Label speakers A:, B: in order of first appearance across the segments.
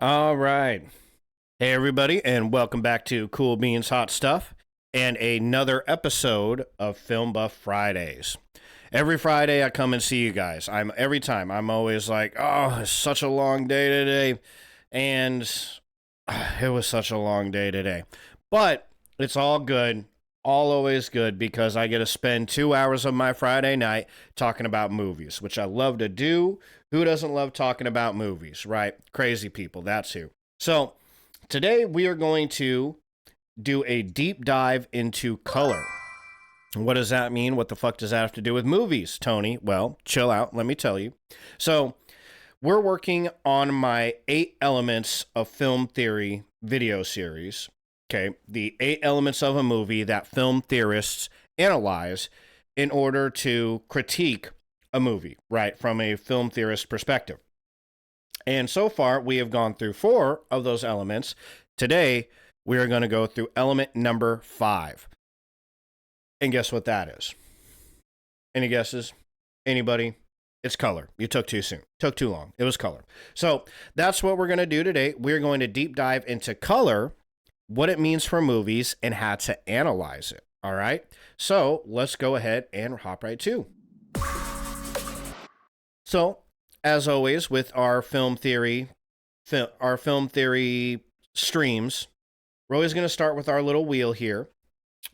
A: All right. Hey, everybody, and welcome back to Cool Beans Hot Stuff and another episode of Film Buff Fridays. Every Friday, I come and see you guys. Every time I'm always like, oh, it's such a long day today. And it was such a long day today. But it's all good, all always good because I get to spend 2 hours of my Friday night talking about movies, which I love to do. Who doesn't love talking about movies, right? Crazy people, that's who. So, today we are going to do a deep dive into color. What does that mean? What the fuck does that have to do with movies, Tony? Well, chill out, let me tell you. So, we're working on my 8 elements of film theory video series. Okay, the 8 elements of a movie that film theorists analyze in order to critique a movie, right, from a film theorist perspective. And so far, we have gone through 4 of those elements. Today, we are going to go through element number 5. And guess what that is? Any guesses? Anybody? It's color. You took too soon. Took too long. It was color. So that's what we're going to do today. We're going to deep dive into color, what it means for movies, and how to analyze it. All right. So let's go ahead and hop right to. So, as always, with our film theory streams, we're always going to start with our little wheel here.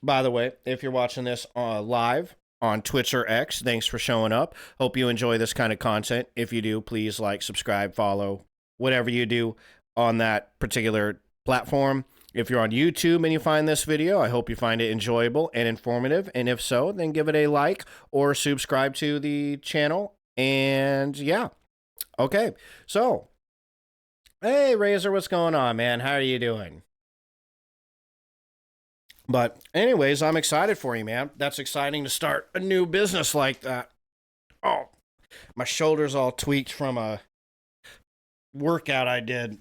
A: By the way, if you're watching this live on Twitch or X, thanks for showing up. Hope you enjoy this kind of content. If you do, please like, subscribe, follow, whatever you do on that particular platform. If you're on YouTube and you find this video, I hope you find it enjoyable and informative. And if so, then give it a like or subscribe to the channel. And yeah. Okay. So, hey, Razor, what's going on, man? How are you doing? But anyways, I'm excited for you, man. That's exciting to start a new business like that. Oh, my shoulder's all tweaked from a workout I did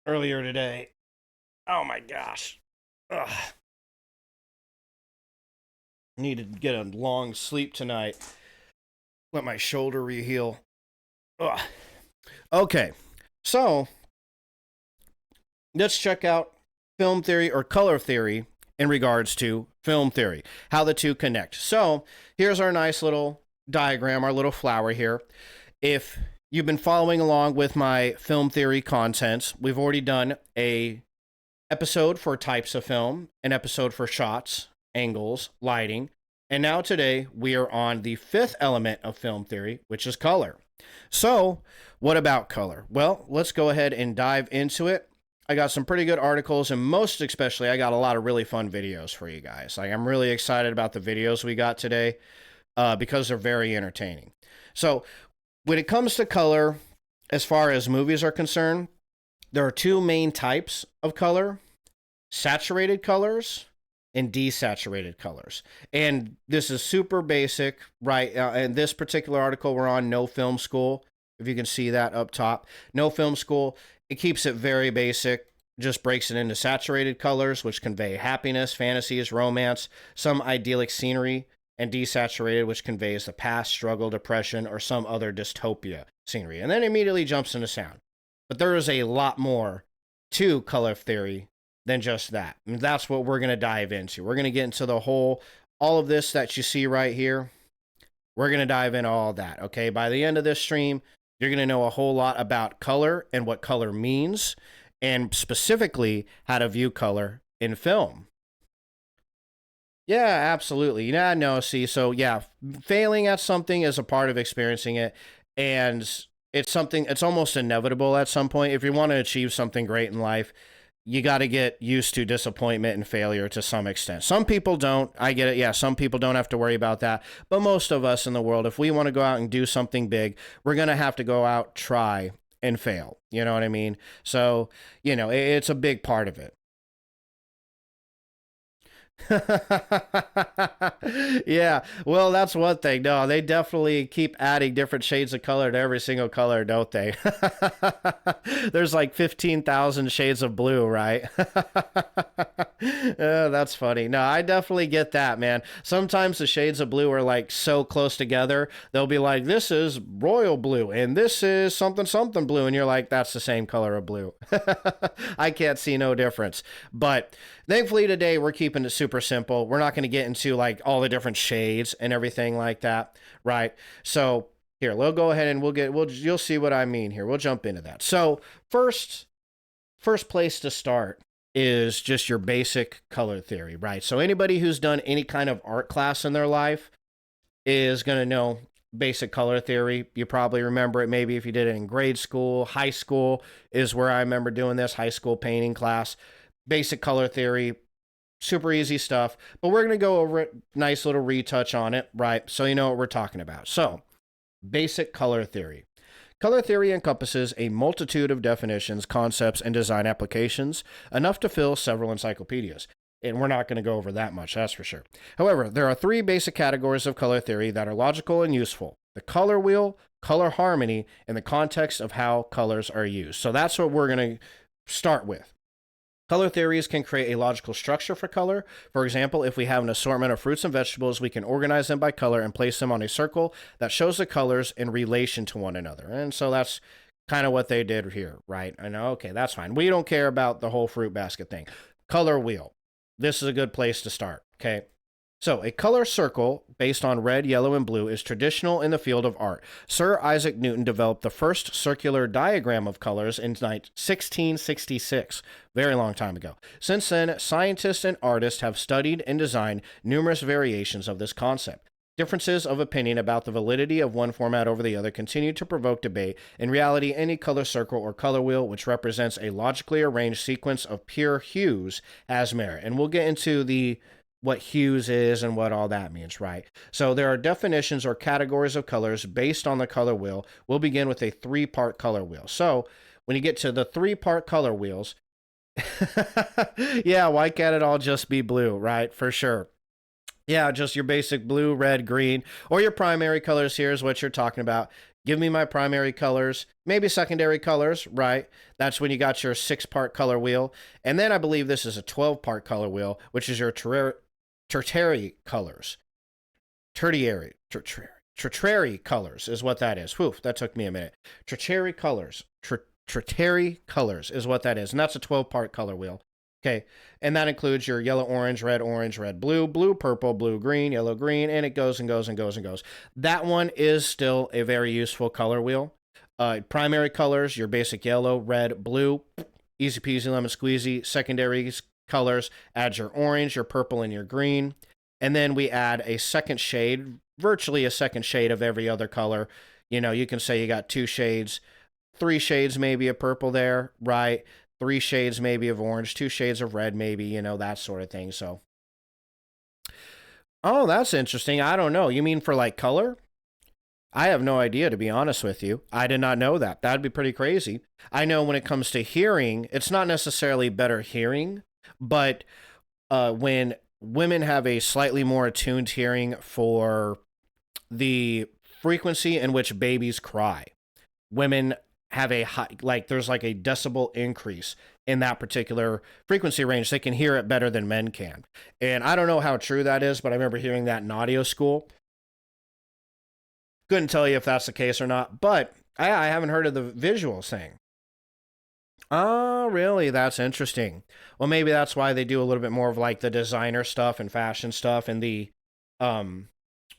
A: earlier today. Oh my gosh. Ugh. Need to get a long sleep tonight. Let my shoulder reheal. Ugh. Okay, so let's check out film theory or color theory in regards to film theory, how the two connect. So here's our nice little diagram, our little flower here. If you've been following along with my film theory content, we've already done a episode for types of film, an episode for shots, angles, lighting, and now today we are on the 5th element of film theory, which is color. So what about color? Well, let's go ahead and dive into it. I got some pretty good articles, and most especially, I got a lot of really fun videos for you guys. Like, I'm really excited about the videos we got today because they're very entertaining. So when it comes to color, as far as movies are concerned, there are 2 main types of color: saturated colors and desaturated colors. And this is super basic, right? In this particular article, we're on No Film School. If you can see that up top, No Film School, it keeps it very basic, just breaks it into saturated colors, which convey happiness, fantasies, romance, some idyllic scenery, and desaturated, which conveys the past, struggle, depression, or some other dystopia scenery. And then immediately jumps into sound. But there is a lot more to color theory than just that. And that's what we're going to dive into. We're going to get into all of this that you see right here. We're going to dive into all that, okay? By the end of this stream, you're going to know a whole lot about color and what color means, and specifically how to view color in film. Yeah, absolutely. Yeah, no, see, so yeah, failing at something is a part of experiencing it, and it's almost inevitable at some point. If you want to achieve something great in life, you got to get used to disappointment and failure to some extent. Some people don't. I get it. Yeah, some people don't have to worry about that. But most of us in the world, if we want to go out and do something big, we're going to have to go out, try, and fail. You know what I mean? So, it's a big part of it. Yeah, well, that's one thing. No, they definitely keep adding different shades of color to every single color, don't they? There's like 15,000 shades of blue, right? That's funny. No, I definitely get that, man. Sometimes the shades of blue are like so close together. They'll be like, this is royal blue and this is something something blue. And you're like, that's the same color of blue. I can't see no difference. But thankfully today we're keeping it super simple. We're not going to get into like all the different shades and everything like that, right? So here, we'll go ahead and you'll see what I mean here. We'll jump into that. So first place to start is just your basic color theory, right? So anybody who's done any kind of art class in their life is going to know basic color theory. You probably remember it maybe if you did it in grade school. High school is where I remember doing this, high school painting class. Basic color theory, super easy stuff, but we're going to go over it, nice little retouch on it, right? So you know what we're talking about. So, basic color theory. Color theory encompasses a multitude of definitions, concepts, and design applications, enough to fill several encyclopedias. And we're not going to go over that much, that's for sure. However, there are three basic categories of color theory that are logical and useful: the color wheel, color harmony, and the context of how colors are used. So that's what we're going to start with. Color theories can create a logical structure for color. For example, if we have an assortment of fruits and vegetables, we can organize them by color and place them on a circle that shows the colors in relation to one another. And so that's kind of what they did here, right? I know, okay, that's fine. We don't care about the whole fruit basket thing. Color wheel. This is a good place to start, okay? So, a color circle based on red, yellow, and blue is traditional in the field of art. Sir Isaac Newton developed the first circular diagram of colors in 1666, very long time ago. Since then, scientists and artists have studied and designed numerous variations of this concept. Differences of opinion about the validity of one format over the other continue to provoke debate. In reality, any color circle or color wheel, which represents a logically arranged sequence of pure hues, has merit. And we'll get into what hues is and what all that means, right? So there are definitions or categories of colors based on the color wheel. We'll begin with a three-part color wheel. So when you get to the three-part color wheels, yeah, why can't it all just be blue, right? For sure. Yeah, just your basic blue, red, green, or your primary colors here is what you're talking about. Give me my primary colors, maybe secondary colors, right? That's when you got your 6-part color wheel. And then I believe this is a 12-part color wheel, which is your tertiary colors. Tertiary colors is what that is. Whew, that took me a minute. Tertiary colors. Tertiary colors is what that is. And that's a 12-part color wheel. Okay. And that includes your yellow, orange, red, blue, blue, purple, blue, green, yellow, green, and it goes and goes and goes and goes. That one is still a very useful color wheel. Primary colors, your basic yellow, red, blue, easy peasy lemon squeezy. Secondaries colors, add your orange, your purple, and your green. And then we add a second shade, virtually a second shade of every other color. You know, you can say you got 2 shades, 3 shades maybe of purple there, right? 3 shades maybe of orange, 2 shades of red maybe, you know, that sort of thing. So, oh, that's interesting. I don't know. You mean for like color? I have no idea, to be honest with you. I did not know that. That'd be pretty crazy. I know when it comes to hearing, it's not necessarily better hearing, but when women have a slightly more attuned hearing for the frequency in which babies cry, women have a high, like there's like a decibel increase in that particular frequency range. They can hear it better than men can. And I don't know how true that is, but I remember hearing that in audio school. Couldn't tell you if that's the case or not, but I haven't heard of the visual thing. Oh, really? That's interesting. Well, maybe that's why they do a little bit more of like the designer stuff and fashion stuff and the, um,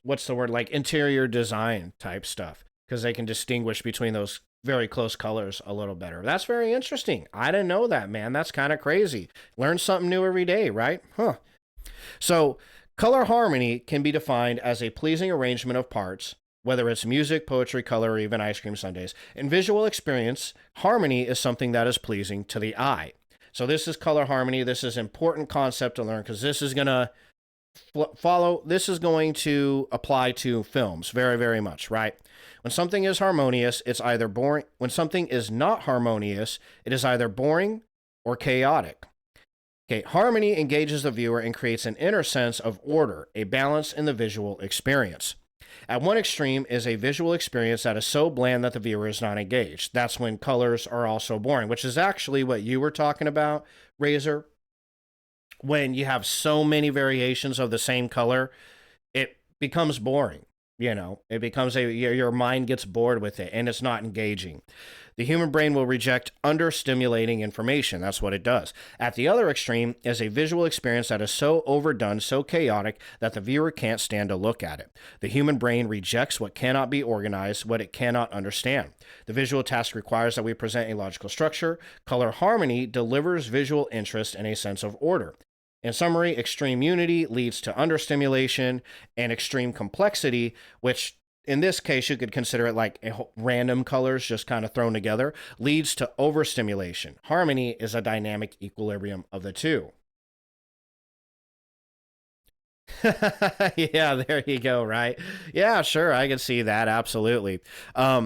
A: what's the word? Like interior design type stuff, because they can distinguish between those very close colors a little better. That's very interesting. I didn't know that, man. That's kind of crazy. Learn something new every day, right? Huh. So, color harmony can be defined as a pleasing arrangement of parts, whether it's music, poetry, color, or even ice cream sundaes. In visual experience, harmony is something that is pleasing to the eye. So this is color harmony. This is an important concept to learn because this is going to this is going to apply to films very, very much, right? When something is harmonious, it's either boring. When something is not harmonious, it is either boring or chaotic. Okay, harmony engages the viewer and creates an inner sense of order, a balance in the visual experience. At one extreme is a visual experience that is so bland that the viewer is not engaged. That's when colors are also boring, which is actually what you were talking about, Razor. When you have so many variations of the same color, it becomes boring. It becomes your mind gets bored with it and it's not engaging. The human brain will reject understimulating information. That's what it does. At the other extreme is a visual experience that is so overdone, so chaotic, that the viewer can't stand to look at it. The human brain rejects what cannot be organized, what it cannot understand. The visual task requires that we present a logical structure. Color harmony delivers visual interest and a sense of order. In summary, extreme unity leads to understimulation, and extreme complexity, which in this case you could consider it like random colors just kind of thrown together, leads to overstimulation. Harmony is a dynamic equilibrium of the two. Yeah, there you go, right? Yeah, sure, I can see that, absolutely. I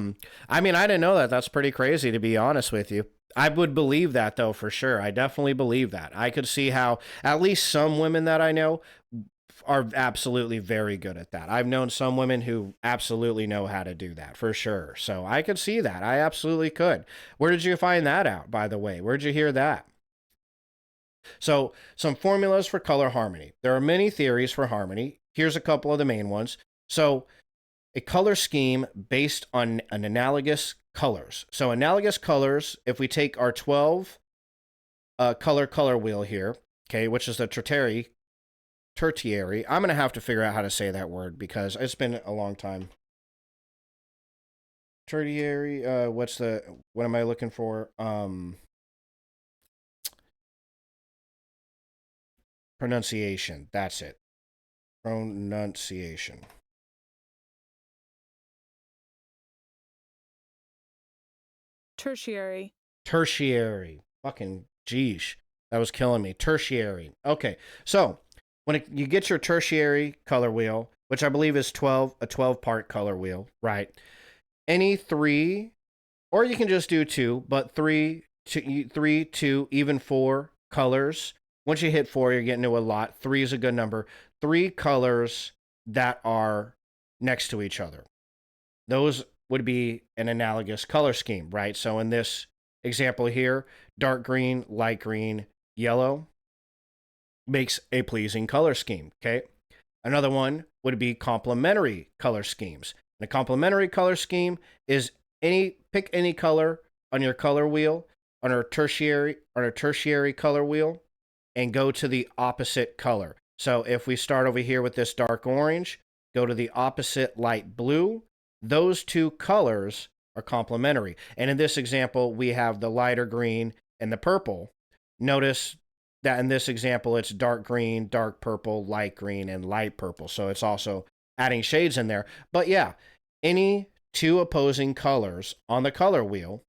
A: mean, I didn't know that. That's pretty crazy, to be honest with you. I would believe that, though, for sure. I definitely believe that. I could see how at least some women that I know are absolutely very good at that. I've known some women who absolutely know how to do that, for sure. So I could see that. I absolutely could. Where did you find that out, by the way? Where'd you hear that? So, some formulas for color harmony. There are many theories for harmony. Here's a couple of the main ones. So, a color scheme based on an analogous colors. So, analogous colors, if we take our 12 color wheel here, okay, which is the tertiary. I'm going to have to figure out how to say that word because it's been a long time. Tertiary, what am I looking for? Pronunciation. That's it. Pronunciation.
B: Tertiary.
A: Tertiary. Fucking geesh. That was killing me. Tertiary. Okay. So, you get your tertiary color wheel, which I believe is a 12-part color wheel, right? Any three, or you can just do two, but three, two, even four colors. Once you hit four, you're getting to a lot. Three is a good number. Three colors that are next to each other. Those would be an analogous color scheme, right? So in this example here, dark green, light green, yellow makes a pleasing color scheme, okay? Another one would be complementary color schemes. And a complementary color scheme is pick any color on your color wheel, on a tertiary color wheel, and go to the opposite color. So if we start over here with this dark orange, go to the opposite light blue. Those two colors are complementary. And in this example, we have the lighter green and the purple. Notice that in this example, it's dark green, dark purple, light green, and light purple. So it's also adding shades in there. But yeah, any two opposing colors on the color wheel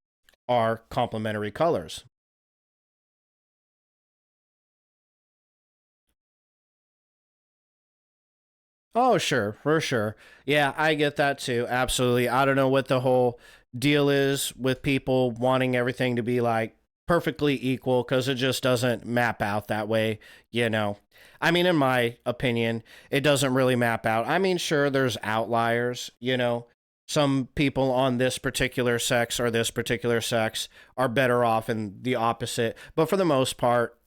A: are complementary colors. Oh, sure, for sure. Yeah, I get that too. Absolutely. I don't know what the whole deal is with people wanting everything to be like perfectly equal because it just doesn't map out that way. I mean, in my opinion, it doesn't really map out. I mean, sure, there's outliers. Some people on this particular sex or this particular sex are better off in the opposite. But for the most part,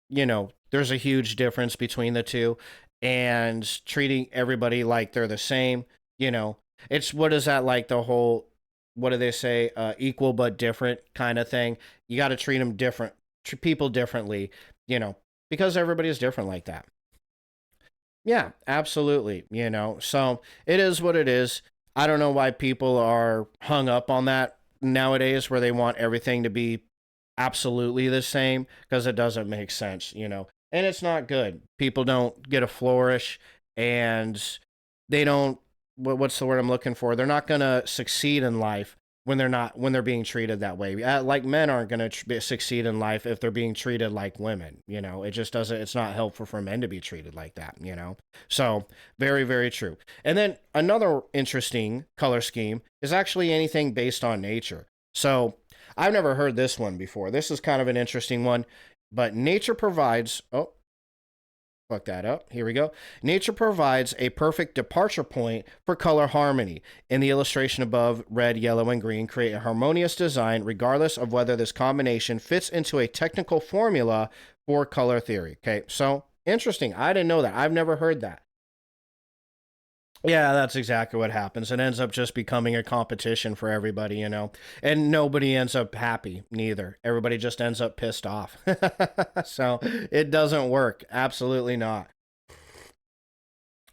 A: there's a huge difference between the two, and treating everybody like they're the same, you know, it's what is that like the whole, what do they say, equal but different kind of thing. You got to treat them different, treat people differently, you know, because everybody is different like that. Yeah, absolutely. So it is what it is. I don't know why people are hung up on that nowadays where they want everything to be absolutely the same because it doesn't make sense. And it's not good. People don't get a flourish and they don't what's the word I'm looking for? They're not going to succeed in life when they're being treated that way. Like men aren't going to succeed in life if they're being treated like women. It just doesn't, it's not helpful for men to be treated like that. So, very very true. And then another interesting color scheme is actually anything based on nature. So, I've never heard this one before. This is kind of an interesting one. but nature provides, oh, fuck that up. Here we go. Nature provides a perfect departure point for color harmony. In the illustration above, red, yellow, and green create a harmonious design regardless of whether this combination fits into a technical formula for color theory. Okay, so interesting. I didn't know that. I've never heard that. Yeah, that's exactly what happens. It ends up just becoming a competition for everybody, you know, and nobody ends up happy, neither. Everybody just ends up pissed off. So it doesn't work. Absolutely not.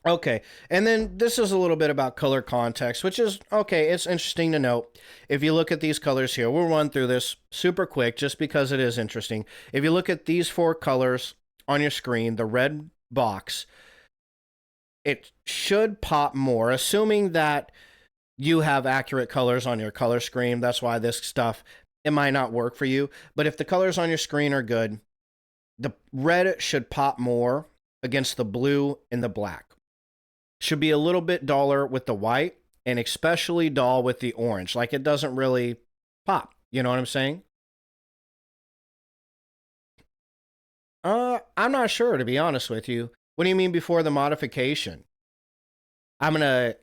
A: Okay, and then this is a little bit about color context, which is okay. It's interesting to note. If you look at these colors here, we'll run through this super quick just because it is interesting. If you look at these four colors on your screen, the red box, it should pop more, assuming that you have accurate colors on your color screen. That's why this stuff, it might not work for you. But if the colors on your screen are good, the red should pop more against the blue and the black. Should be a little bit duller with the white and especially dull with the orange. Like it doesn't really pop. You know what I'm saying? I'm not sure, to be honest with you. What do you mean before the modification? I'm gonna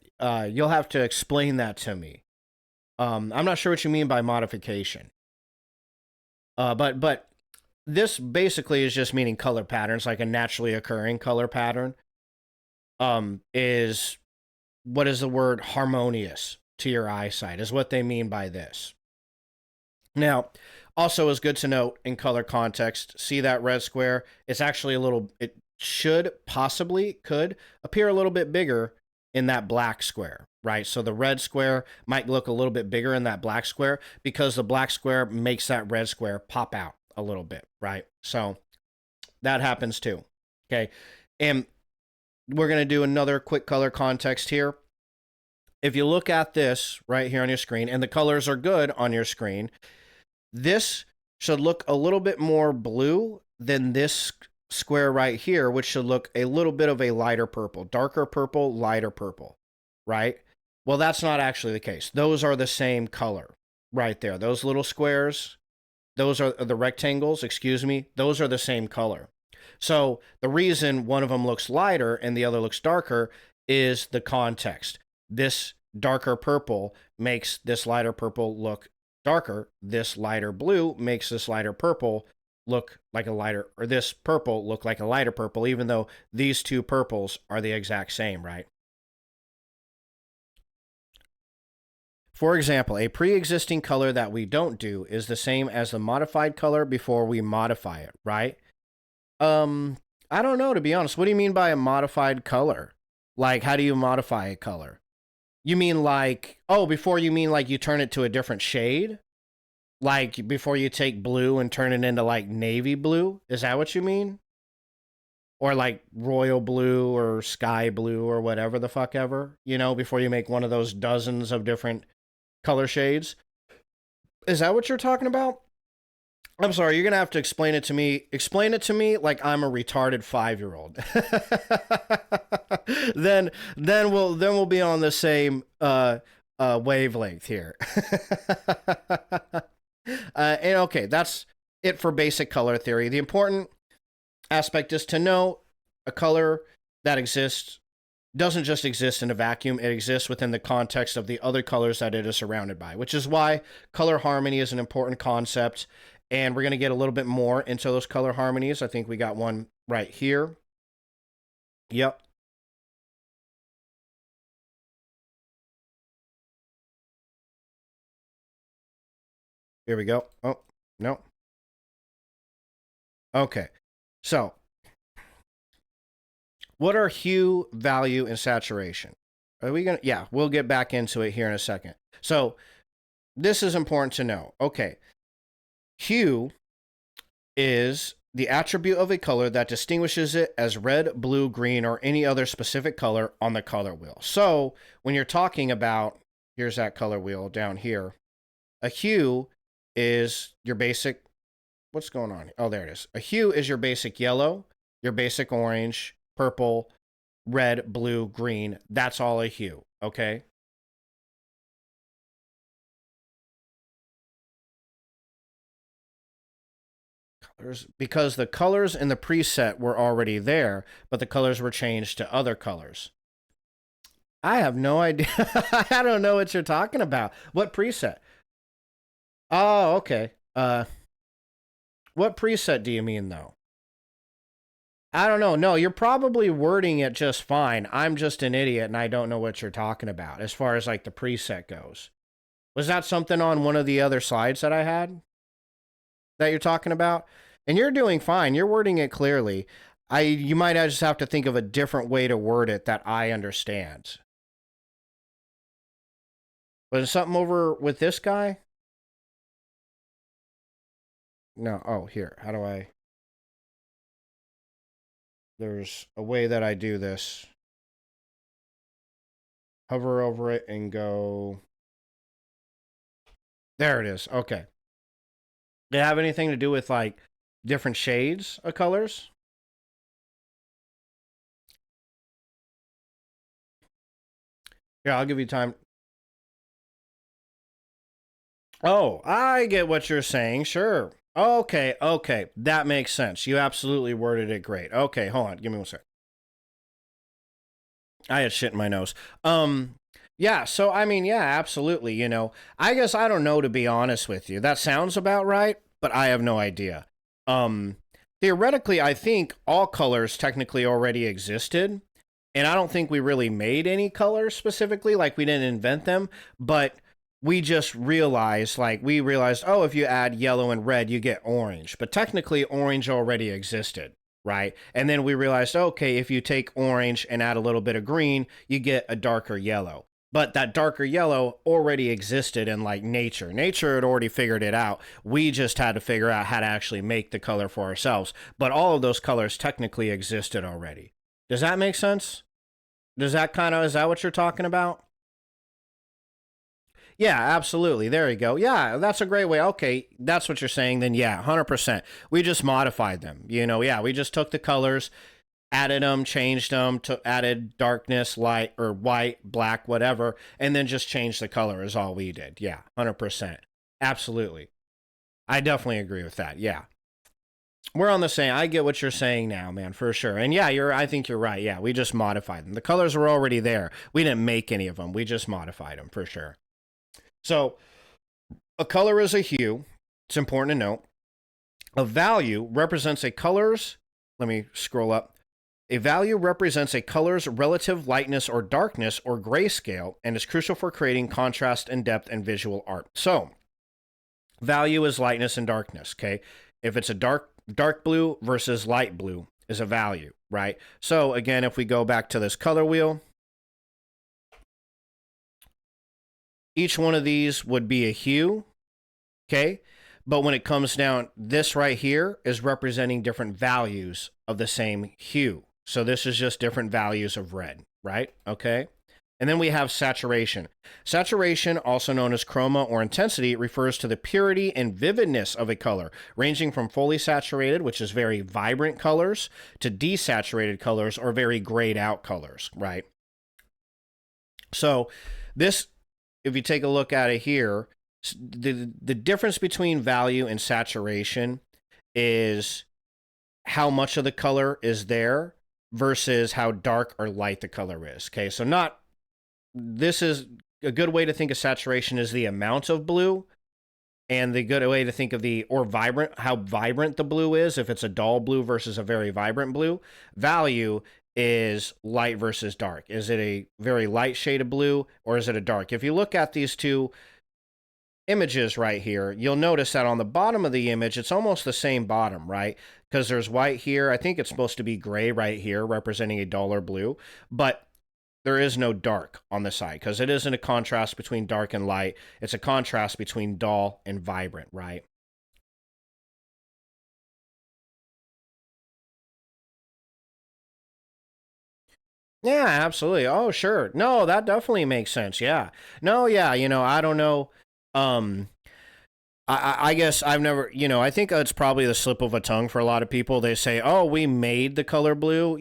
A: you'll have to explain that to me. I'm not sure what you mean by modification. But this basically is just meaning color patterns, like a naturally occurring color pattern. Is what is the word harmonious to your eyesight is what they mean by this. Now, also is good to note in color context, see that red square? It's actually a little, it should possibly could appear a little bit bigger in that black square, right? So the red square might look a little bit bigger in that black square because the black square makes that red square pop out a little bit, right? So that happens too. Okay. And we're going to do another quick color context here. If you look at this right here on your screen, and the colors are good on your screen, this should look a little bit more blue than this square right here, which should look a little bit of a lighter purple, darker purple, lighter purple, right? Well, that's not actually the case. Those are the same color right there. Those little squares, those are the rectangles, excuse me, those are the same color. So the reason one of them looks lighter and the other looks darker is the context. This darker purple makes this lighter purple look darker. This lighter blue makes this lighter purple look like a lighter, or this purple look like a lighter purple, even though these two purples are the exact same, right? For example, a pre-existing color that we don't do is the same as the modified color before we modify it, right? Um, I don't know, to be honest. What do you mean by a modified color? Like, how do you modify a color? You mean like, oh, before you mean like you turn it to a different shade? Like before you take blue and turn it into like navy blue? Is that what you mean? Or like royal blue or sky blue or whatever the fuck ever, you know, before you make one of those dozens of different color shades? Is that what you're talking about? I'm sorry, you're gonna have to explain it to me. Explain it to me like I'm a retarded 5-year-old. Then we'll be on the same wavelength here. And okay, that's it for basic color theory. The important aspect is to know a color that exists doesn't just exist in a vacuum, it exists within the context of the other colors that it is surrounded by, which is why color harmony is an important concept. And we're going to get a little bit more into those color harmonies. I think we got one right here. Yep. Here we go. Oh, no. Okay. So, what are hue, value, and saturation? Are we going to, yeah, we'll get back into it here in a second. So, this is important to know. Okay. Hue is the attribute of a color that distinguishes it as red, blue, green, or any other specific color on the color wheel. So, when you're talking about, here's that color wheel down here, a hue is your basic, what's going on? Oh, there it is. A hue is your basic yellow, your basic orange, purple, red, blue, green. That's all a hue, okay? because the colors in the preset were already there, but the colors were changed to other colors. I have no idea. I don't know what you're talking about. What preset? Oh, okay. What preset do you mean though? I don't know. No, you're probably wording it just fine. I'm just an idiot and I don't know what you're talking about as far as like the preset goes. Was that something on one of the other slides that I had that you're talking about? And you're doing fine. You're wording it clearly. You might just have to think of a different way to word it that I understand. Was it something over with this guy? No. Oh, here. How do I? There's a way that I do this. Hover over it and go. There it is. Okay. Did it have anything to do with like different shades of colors? Yeah, I'll give you time. Oh, I get what you're saying. Sure. Okay, okay. That makes sense. You absolutely worded it great. Okay, hold on. Give me one sec. I had shit in my nose. Yeah, so I mean, yeah, absolutely. I guess I don't know, to be honest with you. That sounds about right, but I have no idea. Um, Theoretically, I think all colors technically already existed, and I don't think we really made any colors specifically, like we didn't invent them, but we realized, oh, if you add yellow and red, you get orange. But technically, orange already existed, right? And then we realized, okay, if you take orange and add a little bit of green, you get a darker yellow. But that darker yellow already existed in like nature. Nature had already figured it out. We just had to figure out how to actually make the color for ourselves. But all of those colors technically existed already. Does that make sense? Is that what you're talking about? Yeah, absolutely. There you go. Yeah, that's a great way. Okay, that's what you're saying. Then, yeah, 100%. We just modified them. Yeah, we just took the colors, added them, changed them, added darkness, light, or white, black, whatever, and then just changed the color is all we did. Yeah, 100%. Absolutely. I definitely agree with that. Yeah. We're on the same. I get what you're saying now, man, for sure. And yeah, I think you're right. Yeah, we just modified them. The colors were already there. We didn't make any of them. We just modified them for sure. So, a color is a hue. It's important to note. A value represents a color's, let me scroll up. A value represents a color's relative lightness or darkness or grayscale and is crucial for creating contrast and depth in visual art. So, value is lightness and darkness, okay? If it's a dark blue versus light blue is a value, right? So, again, if we go back to this color wheel, each one of these would be a hue, okay? But when it comes down, this right here is representing different values of the same hue. So this is just different values of red, right? Okay. And then we have saturation. Saturation, also known as chroma or intensity, refers to the purity and vividness of a color, ranging from fully saturated, which is very vibrant colors, to desaturated colors or very grayed out colors, right? So this, if you take a look at it here, the difference between value and saturation is how much of the color is there versus how dark or light the color is. Okay, so this is a good way to think of saturation is the amount of blue, and the good way to think of how vibrant the blue is, if it's a dull blue versus a very vibrant blue. Value is light versus dark. Is it a very light shade of blue or is it a dark? If you look at these two images right here, you'll notice that on the bottom of the image, it's almost the same bottom, right? Because there's white here. I think it's supposed to be gray right here, representing a duller blue, but there is no dark on the side because it isn't a contrast between dark and light. It's a contrast between dull and vibrant, right? Yeah, absolutely. Oh, sure. No, that definitely makes sense. Yeah. No, yeah. I don't know. Um, I guess I've never, I think it's probably the slip of a tongue for a lot of people. They say, oh, we made the color blue,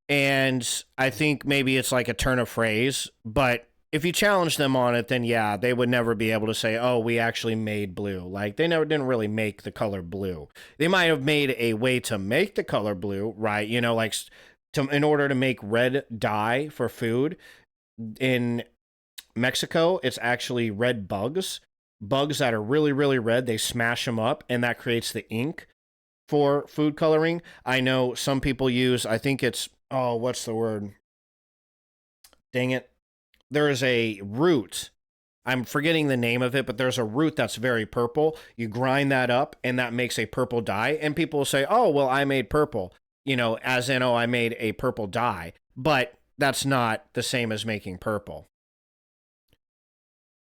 A: and I think maybe it's like a turn of phrase, but if you challenge them on it, then yeah, they would never be able to say, "Oh, we actually made blue." Like they never didn't really make the color blue. They might have made a way to make the color blue, right? You know, like in order to make red dye for food in Mexico, it's actually red bugs. Bugs that are really, really red, they smash them up, and that creates the ink for food coloring. I know some people use, I think it's, oh, what's the word? Dang it. There is a root. I'm forgetting the name of it, but there's a root that's very purple. You grind that up, and that makes a purple dye. And people will say, oh, well, I made purple, you know, as in, oh, I made a purple dye. But that's not the same as making purple.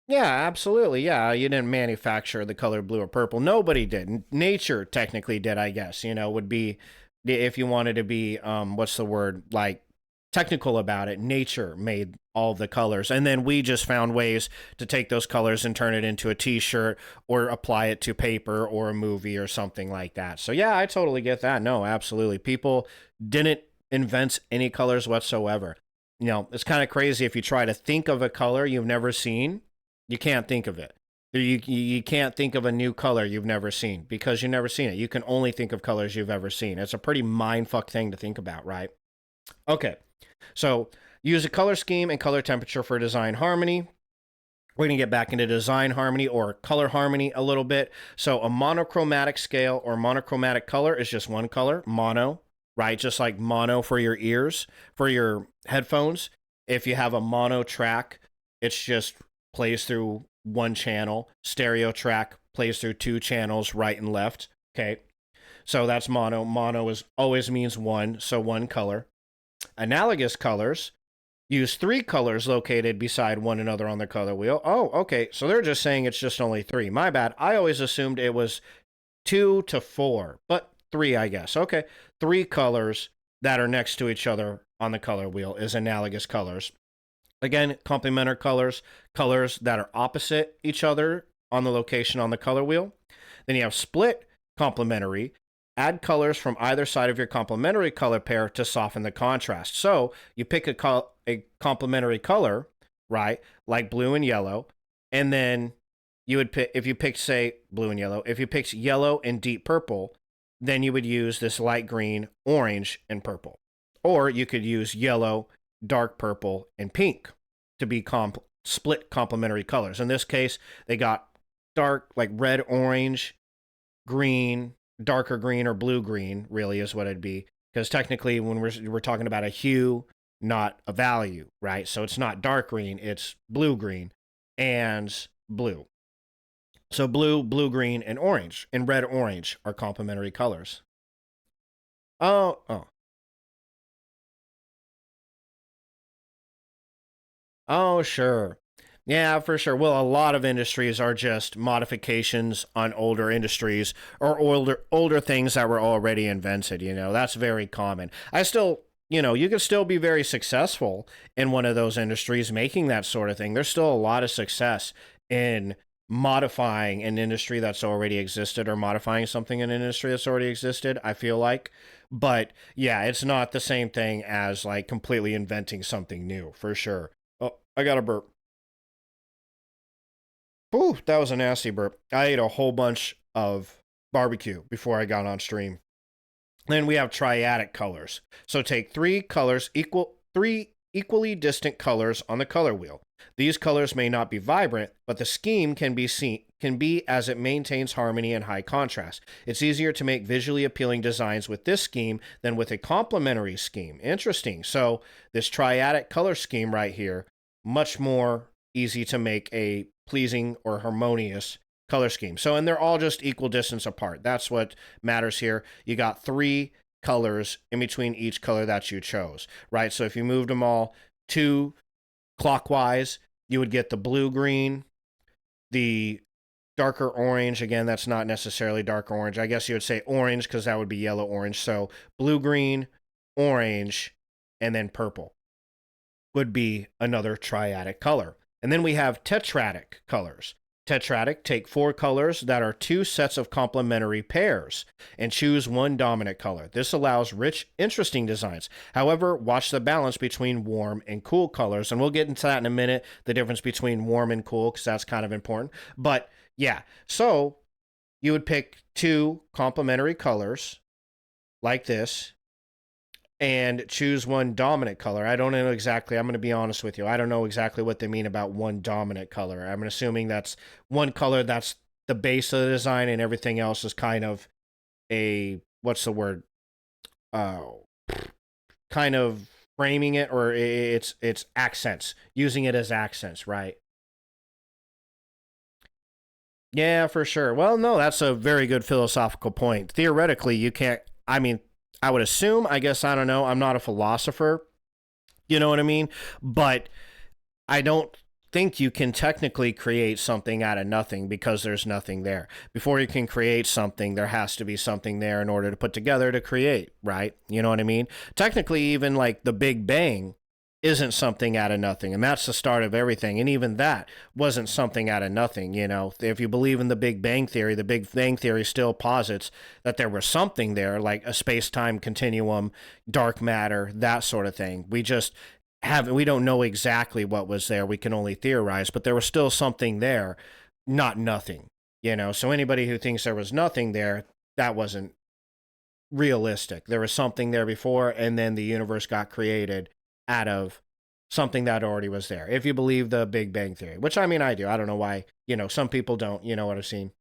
A: Yeah, absolutely. Yeah, you didn't manufacture the color blue or purple. Nobody did. Nature technically did, I guess. You know, would be if you wanted to be what's the word, like technical about it, nature made all the colors. And then we just found ways to take those colors and turn it into a t-shirt or apply it to paper or a movie or something like that. So yeah, I totally get that. No, absolutely. People didn't invent any colors whatsoever. You know, it's kind of crazy if you try to think of a color you've never seen, you can't think of it. You can't think of a new color you've never seen because you've never seen it. You can only think of colors you've ever seen. It's a pretty mindfuck thing to think about, right? Okay, so use a color scheme and color temperature for design harmony. We're going to get back into design harmony or color harmony a little bit. So a monochromatic scale or monochromatic color is just one color, mono, right? Just like mono for your ears, for your headphones. If you have a mono track, it's just plays through one channel. Stereo track plays through two channels, right and left. Okay, so that's mono. Mono is always means one, so one color. Analogous colors use three colors located beside one another on the color wheel. Oh, okay, so they're just saying it's just only three. My bad. I always assumed it was 2 to 4, but three, I guess. Okay, three colors that are next to each other on the color wheel is analogous colors. Again, complementary colors, colors that are opposite each other on the location on the color wheel. Then you have split complementary. Add colors from either side of your complementary color pair to soften the contrast. So you pick a complementary color, right, like blue and yellow, and then you would pick, if you picked, say, blue and yellow, if you picked yellow and deep purple, then you would use this light green, orange, and purple. Or you could use yellow, dark purple, and pink to be split complementary colors. In this case, they got dark, like red, orange, green, darker green, or blue green, really is what it'd be. Because technically, when we're talking about a hue, not a value, right? So it's not dark green, it's blue green and blue. So blue, blue green, and orange, and red orange are complementary colors. Oh, oh, sure. Yeah, for sure. Well, a lot of industries are just modifications on older industries or older things that were already invented, you know. That's very common. I still, you know, you can still be very successful in one of those industries making that sort of thing. There's still a lot of success in modifying an industry that's already existed or modifying something in an industry that's already existed, I feel like. But yeah, it's not the same thing as like completely inventing something new, for sure. Oh, I got a burp. Ooh, that was a nasty burp. I ate a whole bunch of barbecue before I got on stream. Then we have triadic colors. So take three equally distant colors on the color wheel. These colors may not be vibrant, but the scheme can be as it maintains harmony and high contrast. It's easier to make visually appealing designs with this scheme than with a complementary scheme. Interesting. So this triadic color scheme right here, much more easy to make a pleasing or harmonious color scheme. So, and they're all just equal distance apart. That's what matters here. You got three colors in between each color that you chose, right? So if you moved them all two clockwise, you would get the blue green, the darker orange. Again, that's not necessarily dark orange. I guess you would say orange because that would be yellow orange. So blue green, orange, and then purple would be another triadic color. And then we have tetradic colors. Tetradic, take four colors that are two sets of complementary pairs and choose one dominant color. This allows rich, interesting designs. However, watch the balance between warm and cool colors. And we'll get into that in a minute, the difference between warm and cool, because that's kind of important. But yeah, so you would pick two complementary colors like this and choose one dominant color. I don't know exactly. I'm going to be honest with you. I don't know exactly what they mean about one dominant color. I'm assuming that's one color that's the base of the design and everything else is kind of a, what's the word? Uh, kind of framing it, or it's accents, using it as accents, right? Yeah, for sure. Well, no, that's a very good philosophical point. Theoretically, you can't, I mean, I would assume, I guess, I don't know. I'm not a philosopher, you know what I mean? But I don't think you can technically create something out of nothing because there's nothing there. Before you can create something, there has to be something there in order to put together to create, right? You know what I mean? Technically, even like the Big Bang isn't something out of nothing, and that's the start of everything. And even that wasn't something out of nothing. You know, if you believe in the Big Bang Theory, the Big Bang Theory still posits that there was something there, like a space-time continuum, dark matter, that sort of thing. We don't know exactly what was there. We can only theorize, but there was still something there, not nothing. You know, so anybody who thinks there was nothing there, that wasn't realistic. There was something there before, and then the universe got created out of something that already was there. If you believe the Big Bang Theory, which I mean, I do. I don't know why, some people don't, you know what I've seen.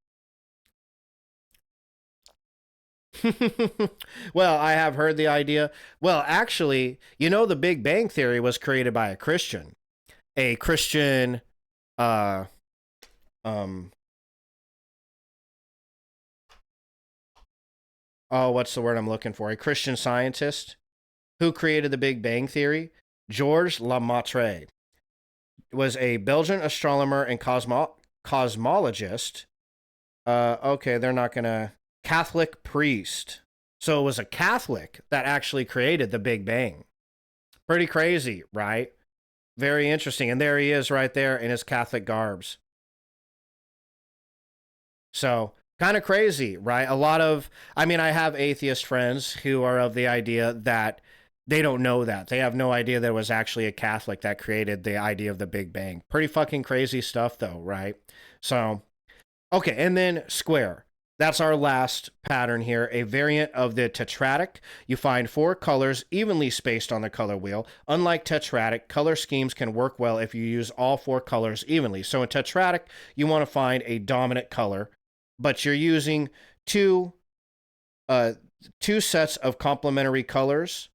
A: Well, I have heard the idea. Well, actually, the Big Bang Theory was created by a Christian, uh, um, oh, what's the word I'm looking for? A Christian scientist who created the Big Bang Theory. Georges Lemaitre was a Belgian astronomer and cosmologist. Okay, they're not gonna Catholic priest. So it was a Catholic that actually created the Big Bang. Pretty crazy, right? Very interesting. And there he is right there in his Catholic garbs. So kind of crazy, right? I mean, I have atheist friends who are of the idea that they don't know that. They have no idea there was actually a Catholic that created the idea of the Big Bang. Pretty fucking crazy stuff, though, right? So, okay, and then square. That's our last pattern here, a variant of the tetradic. You find four colors evenly spaced on the color wheel. Unlike tetradic, color schemes can work well if you use all four colors evenly. So in tetradic, you want to find a dominant color, but you're using two uh, two sets of complementary colors.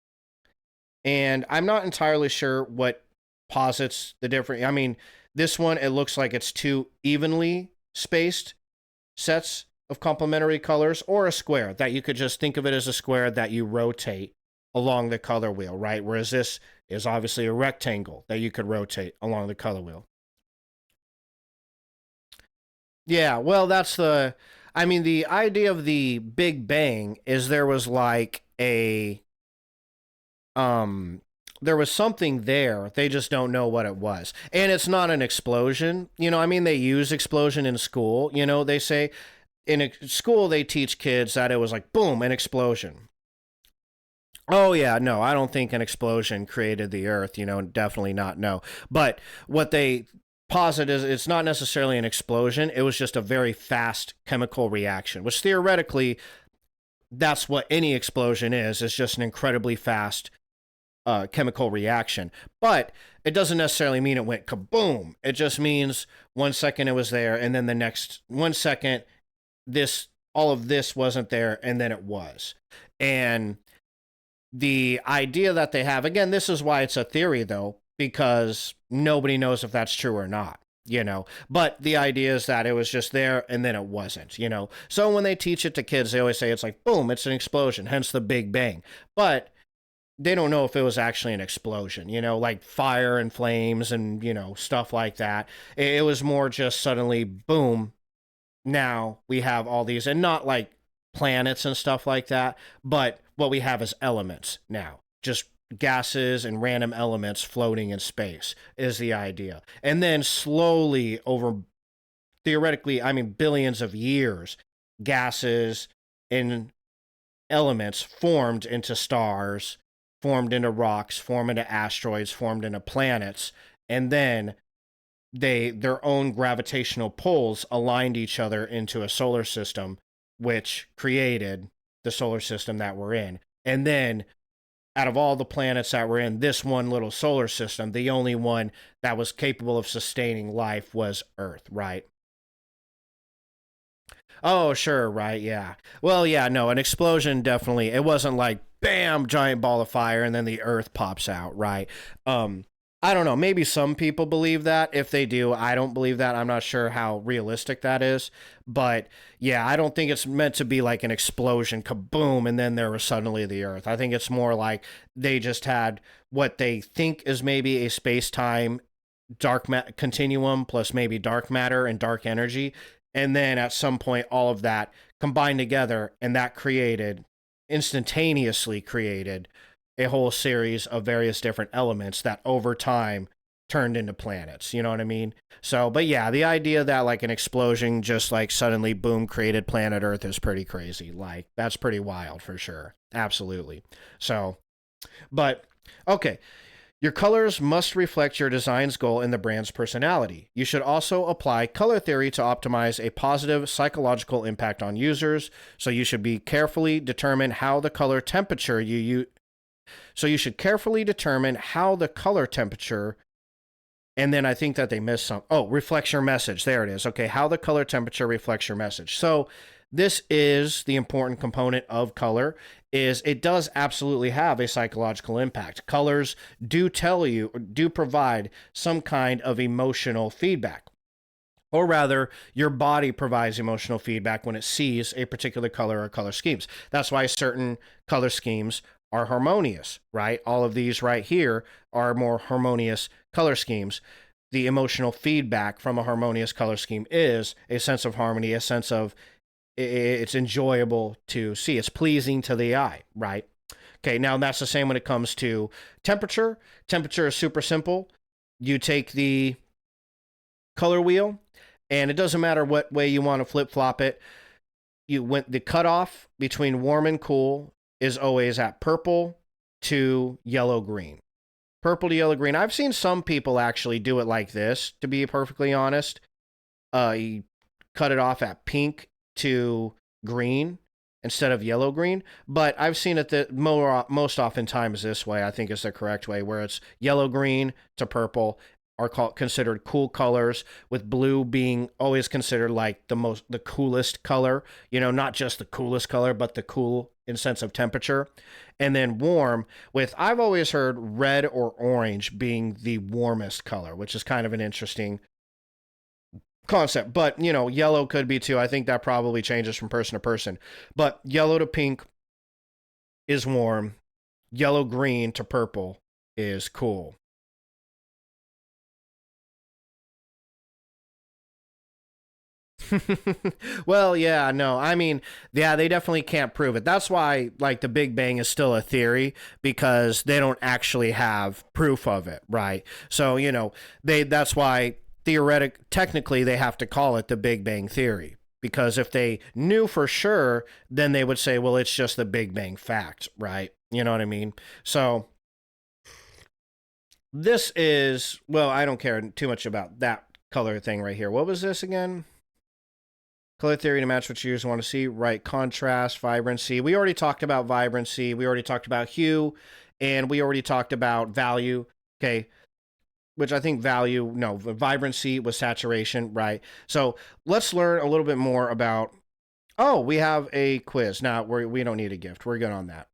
A: And I'm not entirely sure what posits the different. I mean, this one, it looks like it's two evenly spaced sets of complementary colors, or a square that you could just think of it as a square that you rotate along the color wheel, right? Whereas this is obviously a rectangle that you could rotate along the color wheel. Yeah, well, I mean, the idea of the Big Bang is um, there was something there. They just don't know what it was. And it's not an explosion. I mean, they use explosion in school. They say in school they teach kids that it was like boom, an explosion. Oh yeah, no, I don't think an explosion created the earth, definitely not, no. But what they posit is it's not necessarily an explosion, it was just a very fast chemical reaction, which theoretically that's what any explosion is. It's just an incredibly fast chemical reaction. But it doesn't necessarily mean it went kaboom. It just means 1 second it was there, and then the next 1 second this all of this wasn't there, and then it was. And the idea that they have, again, this is why it's a theory though, because nobody knows if that's true or not. But the idea is that it was just there and then it wasn't. So when they teach it to kids, they always say it's like boom, it's an explosion, hence the Big Bang. But they don't know if it was actually an explosion, like fire and flames and, stuff like that. It was more just suddenly, boom, now we have all these, and not like planets and stuff like that, but what we have is elements now. Just gases and random elements floating in space is the idea. And then slowly over theoretically, I mean, billions of years, gases and elements formed into stars, formed into rocks, formed into asteroids, formed into planets, and then their own gravitational pulls aligned each other into a solar system, which created the solar system that we're in. And then out of all the planets that were in this one little solar system, the only one that was capable of sustaining life was Earth, right? Oh, sure, right, yeah. Well, yeah, no, an explosion definitely. It wasn't like bam, giant ball of fire and then the earth pops out, right? I don't know, maybe some people believe that. If they do, I don't believe that. I'm not sure how realistic that is, but yeah, I don't think it's meant to be like an explosion kaboom and then there was suddenly the earth. I think it's more like they just had what they think is maybe a space-time continuum plus maybe dark matter and dark energy, and then at some point all of that combined together and that created instantaneously created a whole series of various different elements that over time turned into planets, you know what I mean? So but yeah, the idea that like an explosion just like suddenly boom created planet earth is pretty crazy. Like that's pretty wild for sure, absolutely. So but okay, your colors must reflect your design's goal and the brand's personality. You should also apply color theory to optimize a positive psychological impact on users. So you should be carefully determine how the color temperature you use. So you should carefully determine how the color temperature, and then I think that they missed some. Oh, reflects your message. There it is. Okay, how the color temperature reflects your message. So this is the important component of color, is it does absolutely have a psychological impact. Colors do tell you, do provide some kind of emotional feedback. Or rather, your body provides emotional feedback when it sees a particular color or color schemes. That's why certain color schemes are harmonious, right? All of these right here are more harmonious color schemes. The emotional feedback from a harmonious color scheme is a sense of harmony, a sense of it's enjoyable to see. It's pleasing to the eye, right? Okay, now that's the same when it comes to temperature. Temperature is super simple. You take the color wheel, and it doesn't matter what way you want to flip flop it. You went the cutoff between warm and cool is always at purple to yellow green. Purple to yellow green. I've seen some people actually do it like this, to be perfectly honest. You cut it off at pink to green instead of yellow green, but I've seen it that most oftentimes this way I think is the correct way, where it's yellow green to purple are considered cool colors, with blue being always considered like the coolest color, you know, not just the coolest color but the cool in sense of temperature. And then warm, with I've always heard red or orange being the warmest color, which is kind of an interesting concept. But you know, yellow could be too. I think that probably changes from person to person, but yellow to pink is warm, yellow green to purple is cool. Well, yeah, no. I mean, yeah, they definitely can't prove it. That's why like the Big Bang is still a theory, because they don't actually have proof of it, right? So, you know, that's why technically they have to call it the Big Bang theory, because if they knew for sure, then they would say, well, it's just the Big Bang fact, right? You know what I mean? So, this is, well, I don't care too much about that color thing right here. What was this again? Color theory to match what users want to see. Right. Contrast, vibrancy. We already talked about vibrancy. We already talked about hue. And we already talked about value. Okay. Which I think value, no, vibrancy was saturation. Right. So let's learn a little bit more about. Oh, we have a quiz. Now, we don't need a gift. We're good on that.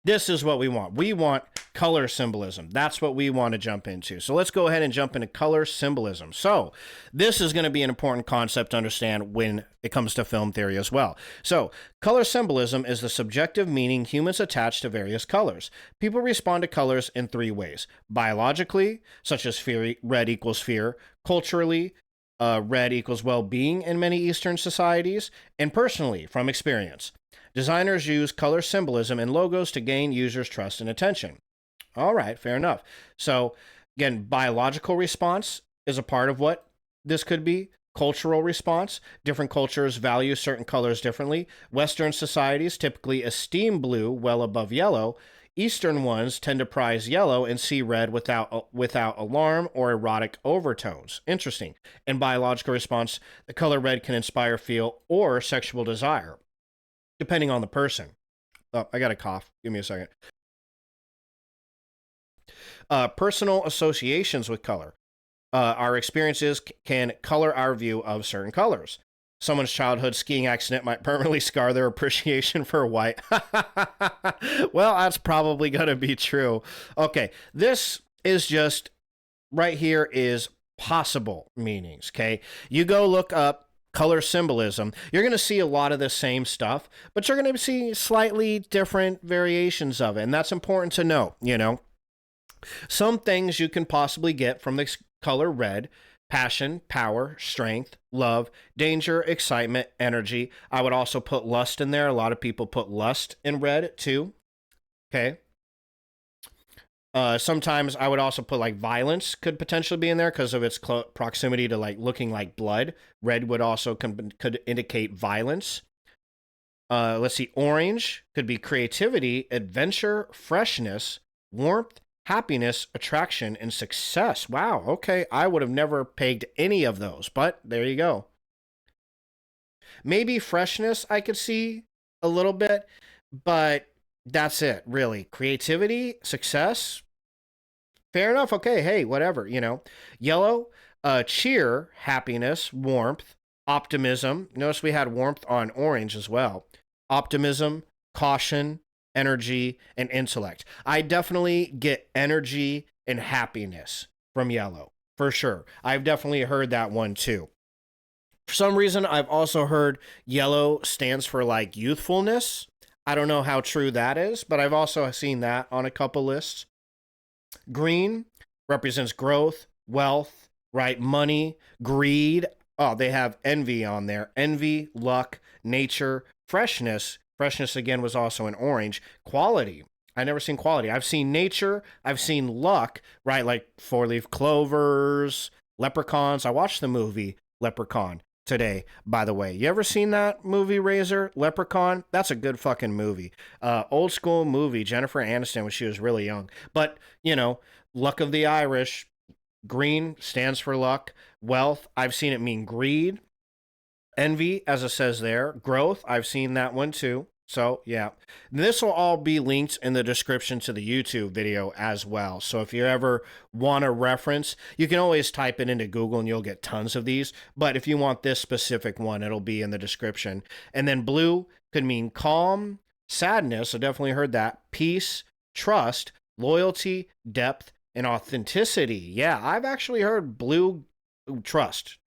A: This is what we want. We want color symbolism. That's what we want to jump into. So let's go ahead and jump into color symbolism. So this is going to be an important concept to understand when it comes to film theory as well. So color symbolism is the subjective meaning humans attach to various colors. People respond to colors in three ways: biologically, such as fear, red equals fear; culturally, red equals well-being in many Eastern societies; and personally, from experience. Designers use color symbolism in logos to gain users' trust and attention. All right, fair enough. So, again, biological response is a part of what this could be. cultural response. Different cultures value certain colors differently. Western societies typically esteem blue well above yellow. Eastern ones tend to prize yellow and see red without alarm or erotic overtones. Interesting. In biological response, the color red can inspire feel or sexual desire, depending on the person. Oh, I got a cough. Give me a second. Personal associations with color. Our experiences can color our view of certain colors. Someone's childhood skiing accident might permanently scar their appreciation for white. Well, that's probably going to be true. Okay, this is just right here is possible meanings. Okay, you go look up color symbolism, you're going to see a lot of the same stuff, but you're going to see slightly different variations of it. And that's important to know, you know. Some things you can possibly get from this color red: passion, power, strength, love, danger, excitement, energy. I would also put lust in there. A lot of people put lust in red too. Okay. Sometimes I would also put like violence could potentially be in there because of its proximity to like looking like blood. Red would also could indicate violence. Let's see. Orange could be creativity, adventure, freshness, warmth, happiness, attraction, and success. Wow. Okay. I would have never pegged any of those, but there you go. Maybe freshness I could see a little bit, but that's it, really. Creativity, success, fair enough. Okay. Hey, whatever, you know. Yellow, cheer, happiness, warmth, optimism. Notice we had warmth on orange as well. Optimism, caution, energy, and intellect. I definitely get energy and happiness from yellow, for sure. I've definitely heard that one too. For some reason, I've also heard yellow stands for like youthfulness. I don't know how true that is, but I've also seen that on a couple lists. Green represents growth, wealth, right? Money, greed. Oh, they have envy on there. Envy, luck, nature, freshness. Freshness again was also in orange. Quality. I never seen quality. I've seen nature. I've seen luck, right? Like four-leaf clovers, leprechauns. I watched the movie Leprechaun today, by the way. You ever seen that movie, Razor? Leprechaun? That's a good fucking movie. Old school movie. Jennifer Aniston when she was really young. But, you know, luck of the Irish. Green stands for luck. Wealth. I've seen it mean greed. Envy, as it says there. Growth. I've seen that one too. So, yeah, this will all be linked in the description to the YouTube video as well. So if you ever want a reference, you can always type it into Google and you'll get tons of these. But if you want this specific one, it'll be in the description. And then blue could mean calm, sadness. I definitely heard that. Peace, trust, loyalty, depth, and authenticity. Yeah, I've actually heard blue trust,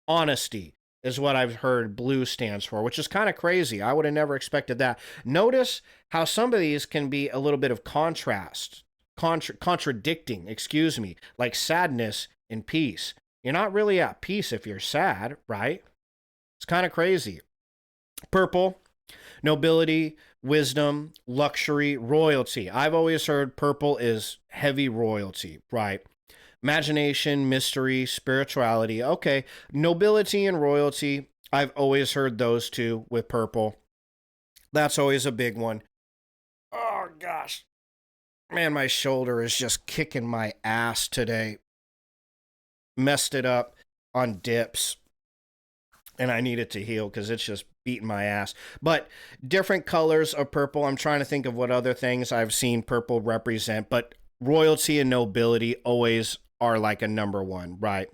A: honesty is what I've heard blue stands for, which is kind of crazy. I would have never expected that. Notice how some of these can be a little bit of contradicting, excuse me, like sadness and peace. You're not really at peace if you're sad, right? It's kind of crazy. Purple, nobility, wisdom, luxury, royalty. I've always heard purple is heavy royalty, right? Imagination, mystery, spirituality. Okay, nobility and royalty. I've always heard those two with purple. That's always a big one. Oh, gosh. Man, my shoulder is just kicking my ass today. Messed it up on dips. And I need it to heal because it's just beating my ass. But different colors of purple. I'm trying to think of what other things I've seen purple represent. But royalty and nobility always are like a number one, right?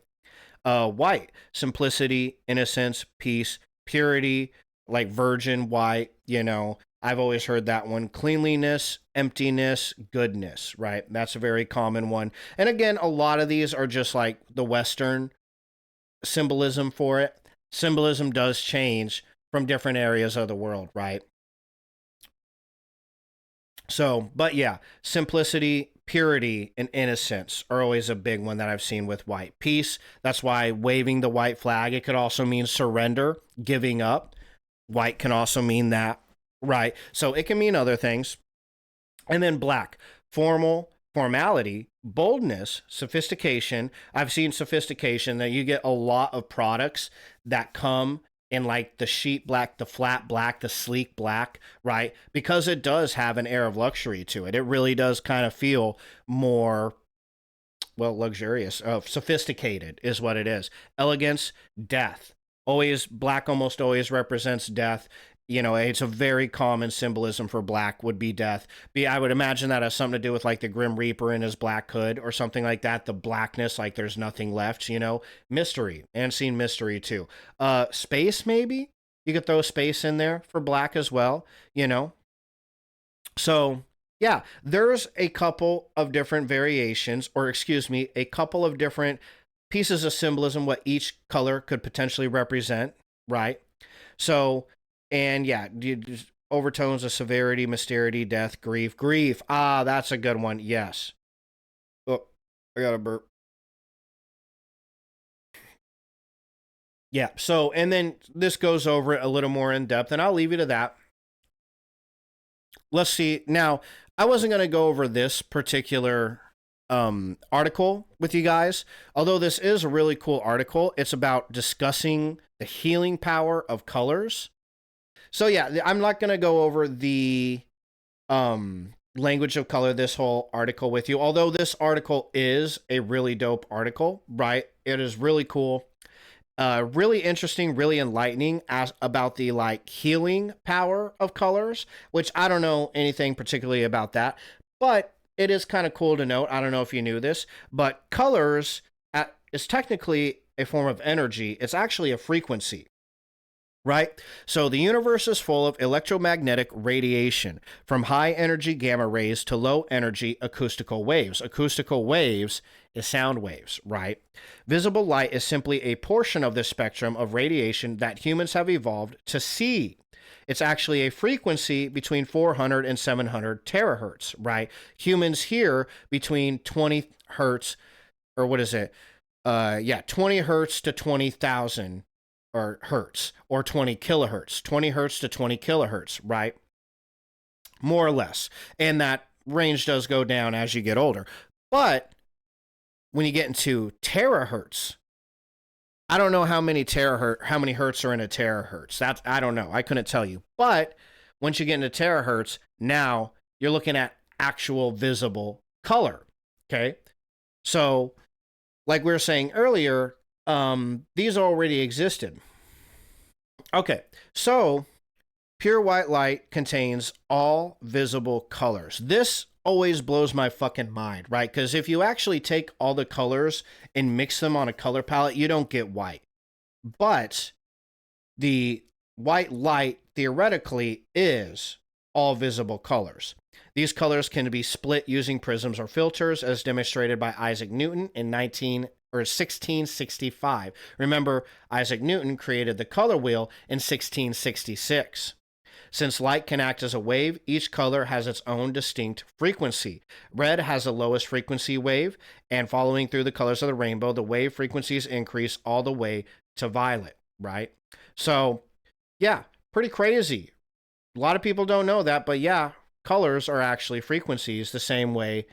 A: White, simplicity, innocence, peace, purity, like virgin white, you know. I've always heard that one. Cleanliness, emptiness, goodness, right? That's a very common one. And again, a lot of these are just like the Western symbolism for it. Symbolism does change from different areas of the world, right? So, but yeah, simplicity, purity, and innocence are always a big one that I've seen with white. Peace, that's why waving the white flag, it could also mean surrender, giving up. White can also mean that, right? So it can mean other things. And then black, formal, formality, boldness, sophistication. I've seen sophistication that you get a lot of products that come in like the sheet black, the flat black, the sleek black, right? Because it does have an air of luxury to it. It really does kind of feel more, well, luxurious, sophisticated is what it is. Elegance, death. Always, black almost always represents death. You know, it's a very common symbolism for black would be death. I would imagine that has something to do with like the Grim Reaper in his black hood or something like that. The blackness, like there's nothing left, you know. Mystery, and seen mystery too. Space, maybe? You could throw space in there for black as well, you know. So yeah, there's a couple of different variations, or excuse me, a couple of different pieces of symbolism what each color could potentially represent, right? So, and yeah, overtones of severity, mystery, death, grief. Grief. Ah, that's a good one. Yes. Oh, I got a burp. Yeah. So, and then this goes over it a little more in depth, and I'll leave you to that. Let's see. Now, I wasn't going to go over this particular article with you guys, although this is a really cool article. It's about discussing the healing power of colors. So yeah, I'm not going to go over the language of color, this whole article with you, although this article is a really dope article, right? It is really cool. Really interesting, really enlightening as about the like healing power of colors, which I don't know anything particularly about that, but it is kind of cool to note. I don't know if you knew this, but colors is technically a form of energy. It's actually a frequency, right? So the universe is full of electromagnetic radiation, from high energy gamma rays to low energy acoustical waves. Acoustical waves is sound waves, right? Visible light is simply a portion of the spectrum of radiation that humans have evolved to see. It's actually a frequency between 400 and 700 terahertz, right? Humans hear between 20 hertz, or what is it? 20 hertz to 20,000 or hertz, or 20 kilohertz, 20 hertz to 20 kilohertz, right? More or less. And that range does go down as you get older. But when you get into terahertz, I don't know how many hertz are in a terahertz. That's, I don't know. I couldn't tell you. But once you get into terahertz, now you're looking at actual visible color. Okay. So, like we were saying earlier, these already existed. Okay. So, pure white light contains all visible colors. This always blows my fucking mind, right? Because if you actually take all the colors and mix them on a color palette, you don't get white. But the white light theoretically is all visible colors. These colors can be split using prisms or filters, as demonstrated by Isaac Newton in 1665. Remember, Isaac Newton created the color wheel in 1666. Since light can act as a wave, each color has its own distinct frequency. Red has the lowest frequency wave, and following through the colors of the rainbow, the wave frequencies increase all the way to violet, right? So, yeah, pretty crazy. A lot of people don't know that, but yeah, colors are actually frequencies the same way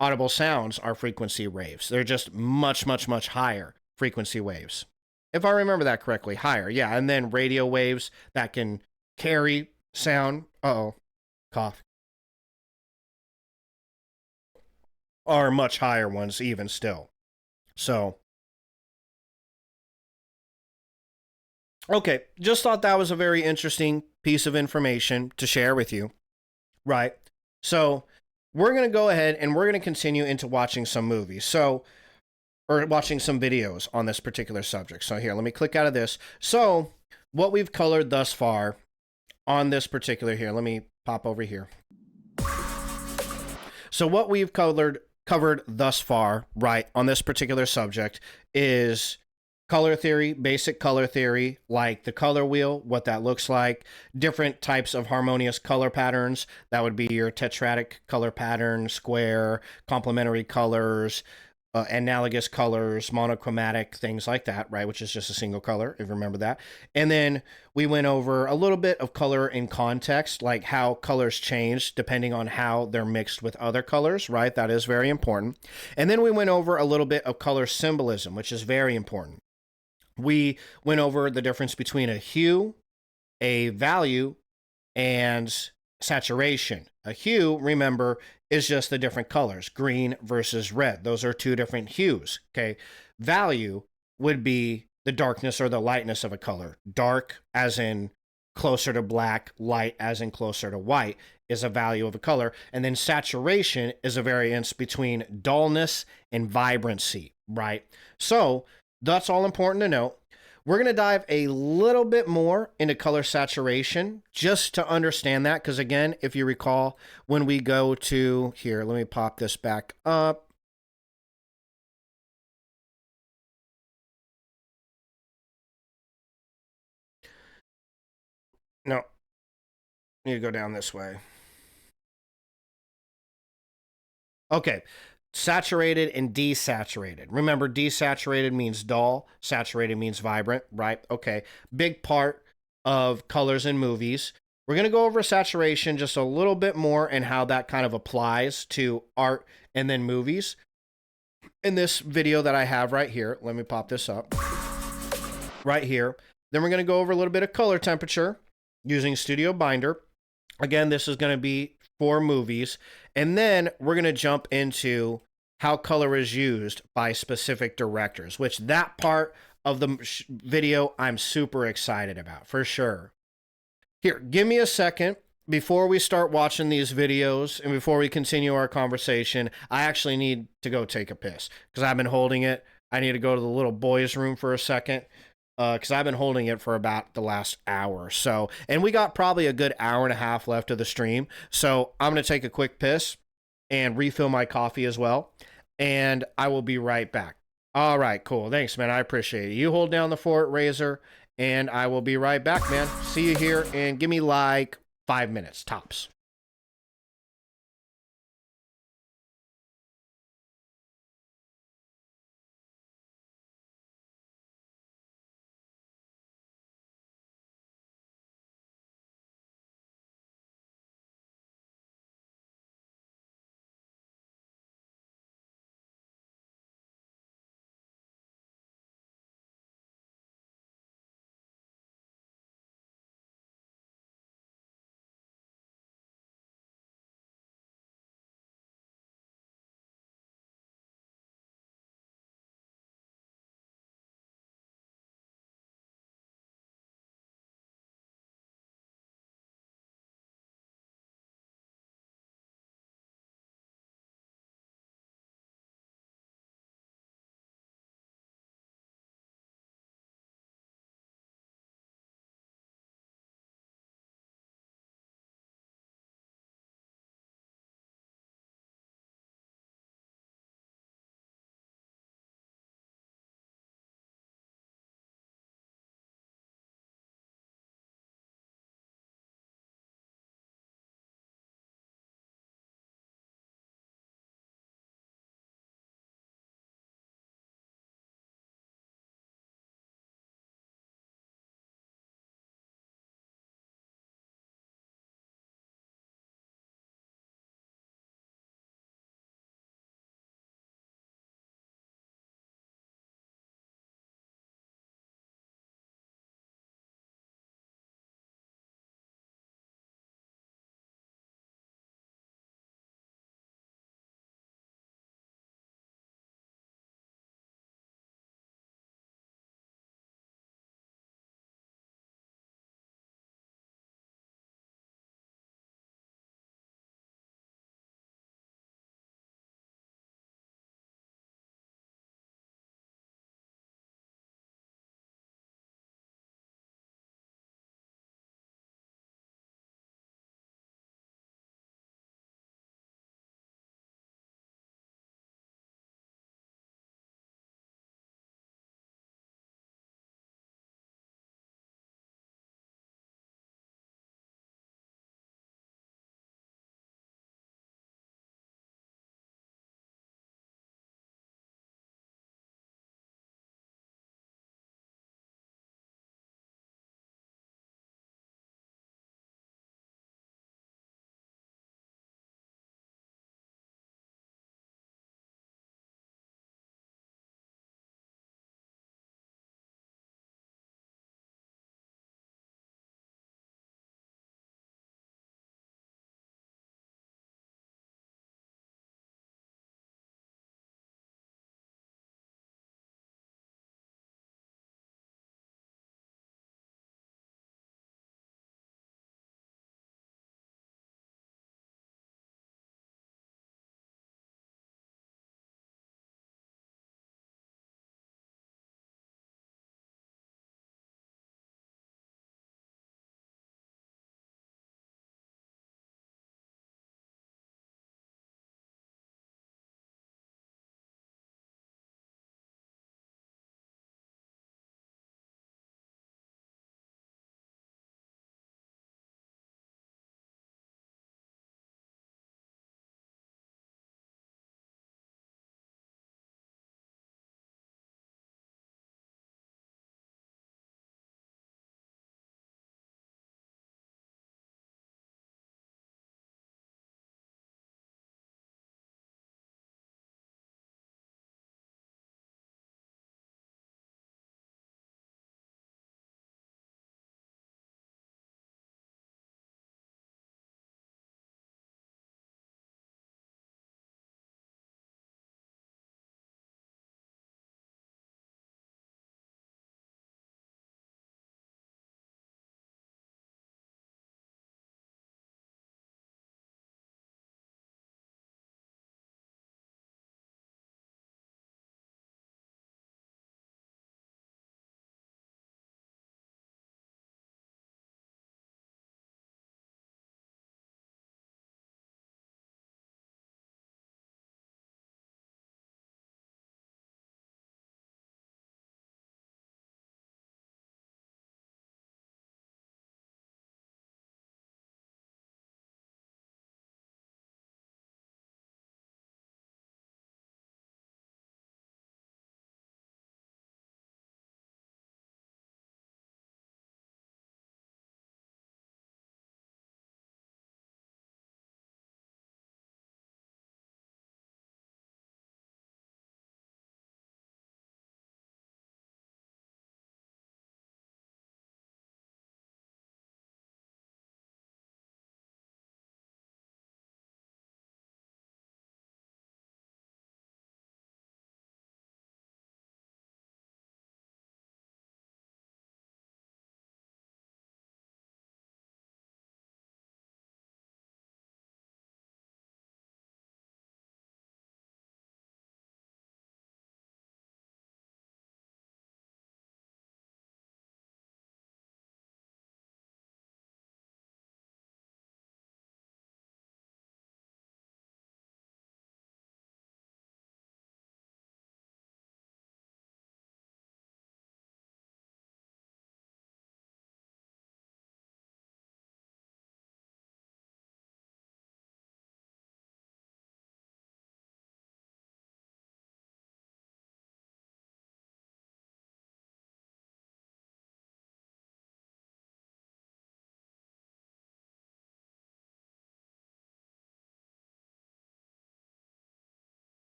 A: audible sounds are frequency waves. They're just much, much, much higher frequency waves. If I remember that correctly, higher. Yeah, and then radio waves that can carry sound. Uh-oh, cough. Are much higher ones even still. So, okay, just thought that was a very interesting piece of information to share with you, right? So, we're going to go ahead and we're going to continue into watching some movies. So, or watching some videos on this particular subject. So here, let me click out of this. So what we've colored thus far on this particular here, let me pop over here. So what we've covered thus far, right, on this particular subject is color theory, basic color theory, like the color wheel, what that looks like, different types of harmonious color patterns. That would be your tetradic color pattern, square, complementary colors, analogous colors, monochromatic, things like that, right? Which is just a single color, if you remember that. And then we went over a little bit of color in context, like how colors change depending on how they're mixed with other colors, right? That is very important. And then we went over a little bit of color symbolism, which is very important. We went over the difference between a hue, a value, and saturation. A hue, remember, is just the different colors, green versus red. Those are two different hues. Okay. Value would be the darkness or the lightness of a color. Dark, as in closer to black, light, as in closer to white, is a value of a color. And then saturation is a variance between dullness and vibrancy, right? So that's all important to note. We're going to dive a little bit more into color saturation just to understand that. Because again, if you recall, when we go to here, let me pop this back up. No, need to go down this way. Okay. Saturated and desaturated. Remember, desaturated means dull, saturated means vibrant, right? Okay. Big part of colors in movies. We're going to go over saturation just a little bit more and how that kind of applies to art and then movies. In this video that I have right here, let me pop this up right here. Then we're going to go over a little bit of color temperature using Studio Binder. Again, this is going to be for movies. And then we're going to jump into how color is used by specific directors, which that part of the video I'm super excited about for sure. Here, give me a second before we start watching these videos and before we continue our conversation. I actually need to go take a piss because I've been holding it. I need to go to the little boys' room for a second because I've been holding it for about the last hour or so. And we got probably a good hour and a half left of the stream. So I'm going to take a quick piss and refill my coffee as well. And I will be right back. All right, cool. Thanks, man. I appreciate it. You hold down the fort, Razor, and I will be right back, man. See you here and give me like 5 minutes tops.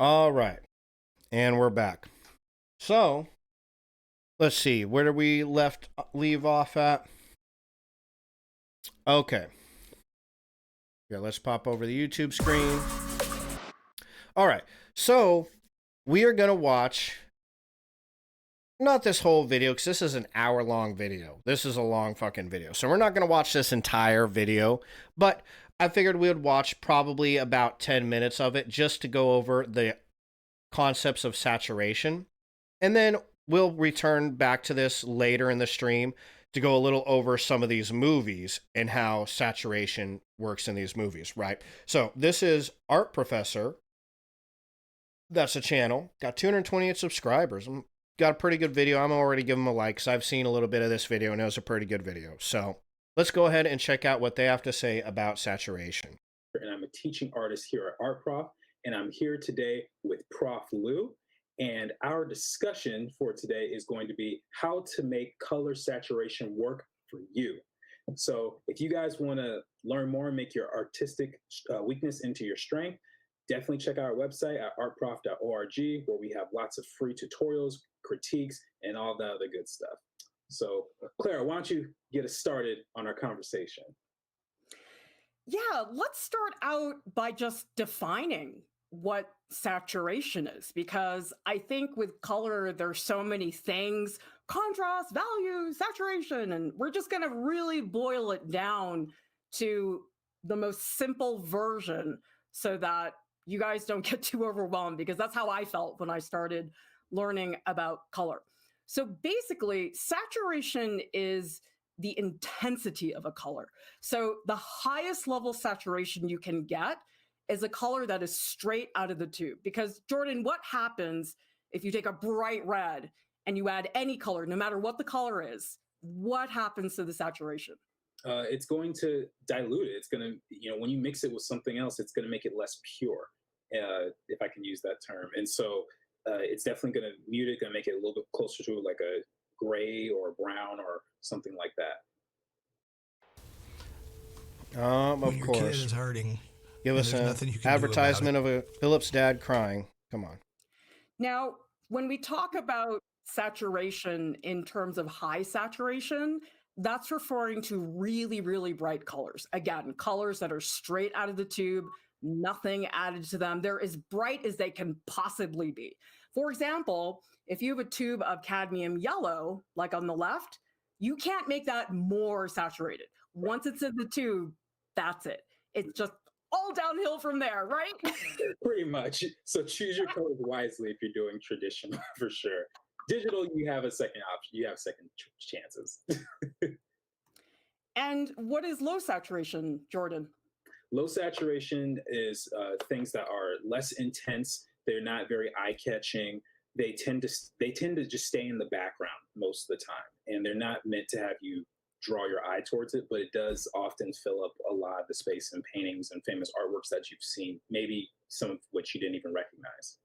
A: All right. And we're back. So, let's see. Where did we leave off at? Okay. Yeah, let's pop over the YouTube screen. All right. So, we are going to watch not this whole video, because this is an hour-long video. This is a long fucking video. So we're not going to watch this entire video, but I figured we would watch probably about 10 minutes of it just to go over the concepts of saturation. And then we'll return back to this later in the stream to go a little over some of these movies and how saturation works in these movies, right? So this is Art Professor. That's a channel. Got 228 subscribers. Got a pretty good video. I'm already giving them a like because I've seen a little bit of this video and it was a pretty good video. So let's go ahead and check out what they have to say about saturation.
B: And I'm a teaching artist here at Art Prof, and I'm here today with Prof. Lou. And our discussion for today is going to be how to make color saturation work for you. So if you guys want to learn more and make your artistic weakness into your strength, definitely check out our website at artprof.org, where we have lots of free tutorials, critiques, and all the other good stuff. So, Clara, why don't you get us started on our conversation?
C: Yeah, let's start out by just defining what saturation is, because I think with color, there's so many things: contrast, value, saturation, and we're just going to really boil it down to the most simple version so that you guys don't get too overwhelmed, because that's how I felt when I started learning about color. So basically, saturation is the intensity of a color. So the highest level saturation you can get is a color that is straight out of the tube. Because Jordan, what happens if you take a bright red and you add any color, no matter what the color is? What happens to the saturation?
B: It's going to dilute it. It's going to, when you mix it with something else, it's going to make it less pure, if I can use that term. And so it's definitely going to mute it, going to make it a little bit closer to like a gray or brown or something like that.
A: Of
D: when your
A: course.
D: kid is hurting.
A: Give us an advertisement of a Philip's dad crying. Come on.
C: Now, when we talk about saturation in terms of high saturation, that's referring to really, really bright colors. Again, colors that are straight out of the tube, nothing added to them. They're as bright as they can possibly be. For example, if you have a tube of cadmium yellow, like on the left, you can't make that more saturated. Once it's in the tube, that's it. It's just all downhill from there, right?
B: Pretty much. So choose your colors wisely if you're doing traditional, for sure. Digital, you have a second option. You have second chances.
C: And what is low saturation, Jordan?
B: Low saturation is things that are less intense. They're not very eye-catching. They tend to just stay in the background most of the time, and they're not meant to have you draw your eye towards it, but it does often fill up a lot of the space in paintings and famous artworks that you've seen, maybe some of which you didn't even recognize.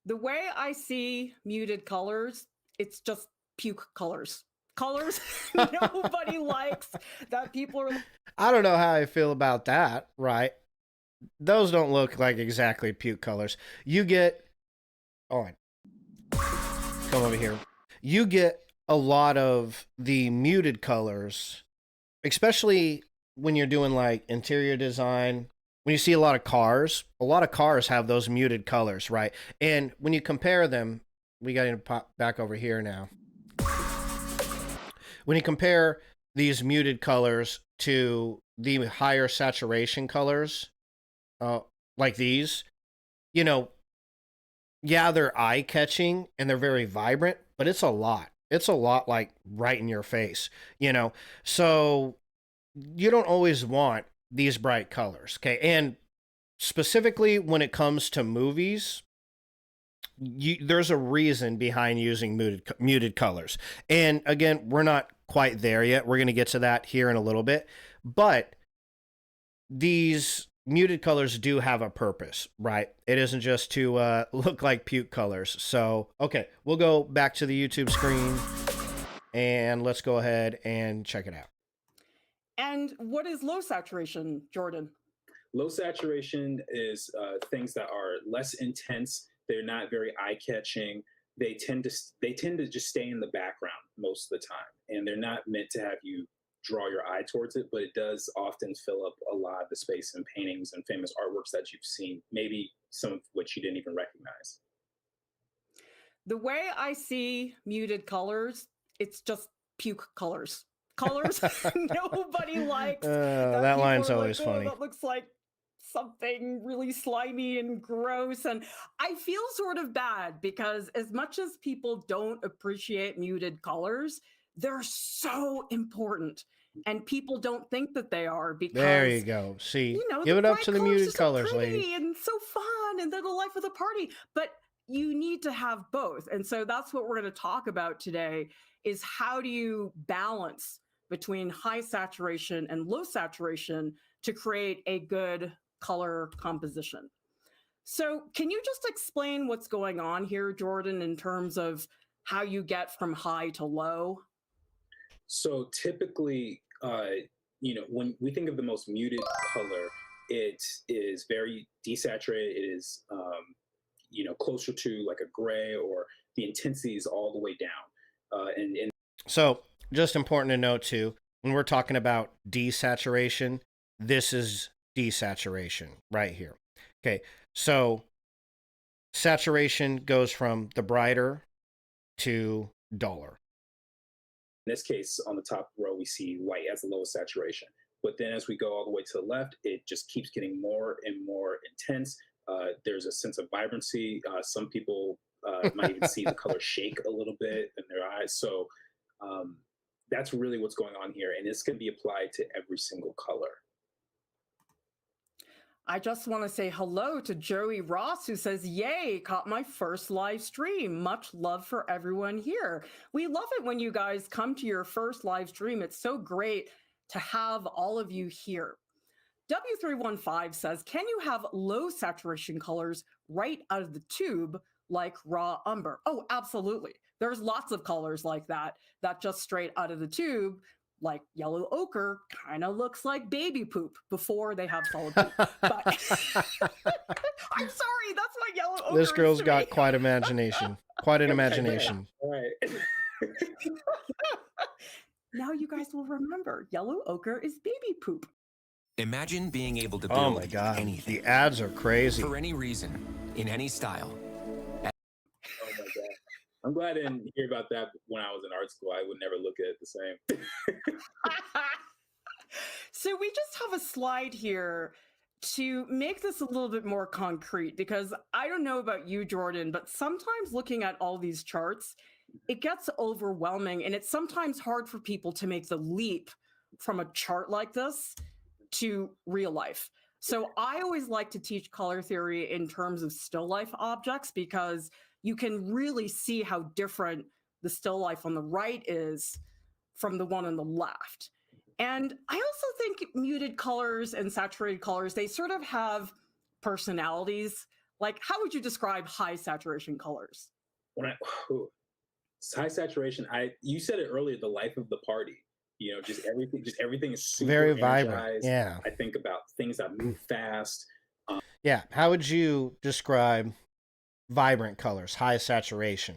C: The way I see muted colors, it's just puke colors. Colors nobody likes, that people are...
A: I don't know how I feel about that, right? Those don't look like exactly puke colors. You get... Oh, come over here. You get a lot of the muted colors, especially when you're doing like interior design. When you see a lot of cars have those muted colors, right? And when you compare them, we got to pop back over here now. When you compare these muted colors to the higher saturation colors, like these, yeah, they're eye-catching and they're very vibrant, but it's a lot. It's a lot like right in your face, So you don't always want these bright colors, okay? And specifically when it comes to movies, there's a reason behind using muted colors. And again, we're not quite there yet. We're going to get to that here in a little bit. But these muted colors do have a purpose, right? It isn't just to look like puke colors. So, okay, we'll go back to the YouTube screen and let's go ahead and check it out.
C: And what is low saturation, Jordan?
B: Low saturation is things that are less intense. They're not very eye catching. They tend to just stay in the background most of the time, and they're not meant to have you draw your eye towards it. But it does often fill up a lot of the space in paintings and famous artworks that you've seen, maybe some of which you didn't even recognize.
C: The way I see muted colors, it's just puke colors. Colors nobody likes.
A: That
C: People
A: line's
C: are
A: always
C: like, oh,
A: funny.
C: that looks like something really slimy and gross. And I feel sort of bad because as much as people don't appreciate muted colors, they're so important. And people don't think that they are
A: There you
C: because,
A: go. See,
C: the
A: give it up
C: bright
A: to the
C: colors
A: muted
C: are so
A: colors, lady.
C: pretty and so fun and they're the life of the party. But you need to have both. And so that's what we're going to talk about today is how do you balance between high saturation and low saturation to create a good color composition. So can you just explain what's going on here, Jordan, in terms of how you get from high to low?
B: So typically, when we think of the most muted color, it is very desaturated. It is, closer to like a gray, or the intensity is all the way down. And
A: So, just important to note too, when we're talking about desaturation, this is desaturation right here. Okay, so saturation goes from the brighter to duller.
B: in this case, on the top row, we see white as the lowest saturation. But then as we go all the way to the left, it just keeps getting more and more intense. There's a sense of vibrancy. Some people might even see the color shake a little bit in their eyes. So that's really what's going on here. And this can be applied to every single color.
C: I just want to say hello to Joey Ross, who says, yay, caught my first live stream. Much love for everyone here. We love it when you guys come to your first live stream. It's so great to have all of you here. W315 says, can you have low saturation colors right out of the tube like raw umber? Oh, absolutely. There's lots of colors like that just straight out of the tube, like yellow ochre, kind of looks like baby poop before they have solid poop. But I'm sorry, that's my yellow ochre.
A: This girl's
C: to
A: got
C: me.
A: quite imagination. Quite an imagination.
B: All right.
C: Now you guys will remember, yellow ochre is baby poop.
D: Imagine being able to build
A: Oh my god,
D: anything
A: the ads are crazy.
D: for any reason, in any style.
B: Oh my god. I'm glad I didn't hear about that when I was in art school. I would never look at it the same.
C: So we just have a slide here to make this a little bit more concrete, because I don't know about you, Jordan, but sometimes looking at all these charts, it gets overwhelming, and it's sometimes hard for people to make the leap from a chart like this to real life. So I always like to teach color theory in terms of still life objects, because you can really see how different the still life on the right is from the one on the left. And I also think muted colors and saturated colors, they sort of have personalities. Like, how would you describe high saturation colors?
B: High saturation, you said it earlier, the life of the party. Just everything is super
A: Very vibrant.
B: energized.
A: Yeah.
B: I think about things that move fast.
A: Yeah. How would you describe vibrant colors, high saturation?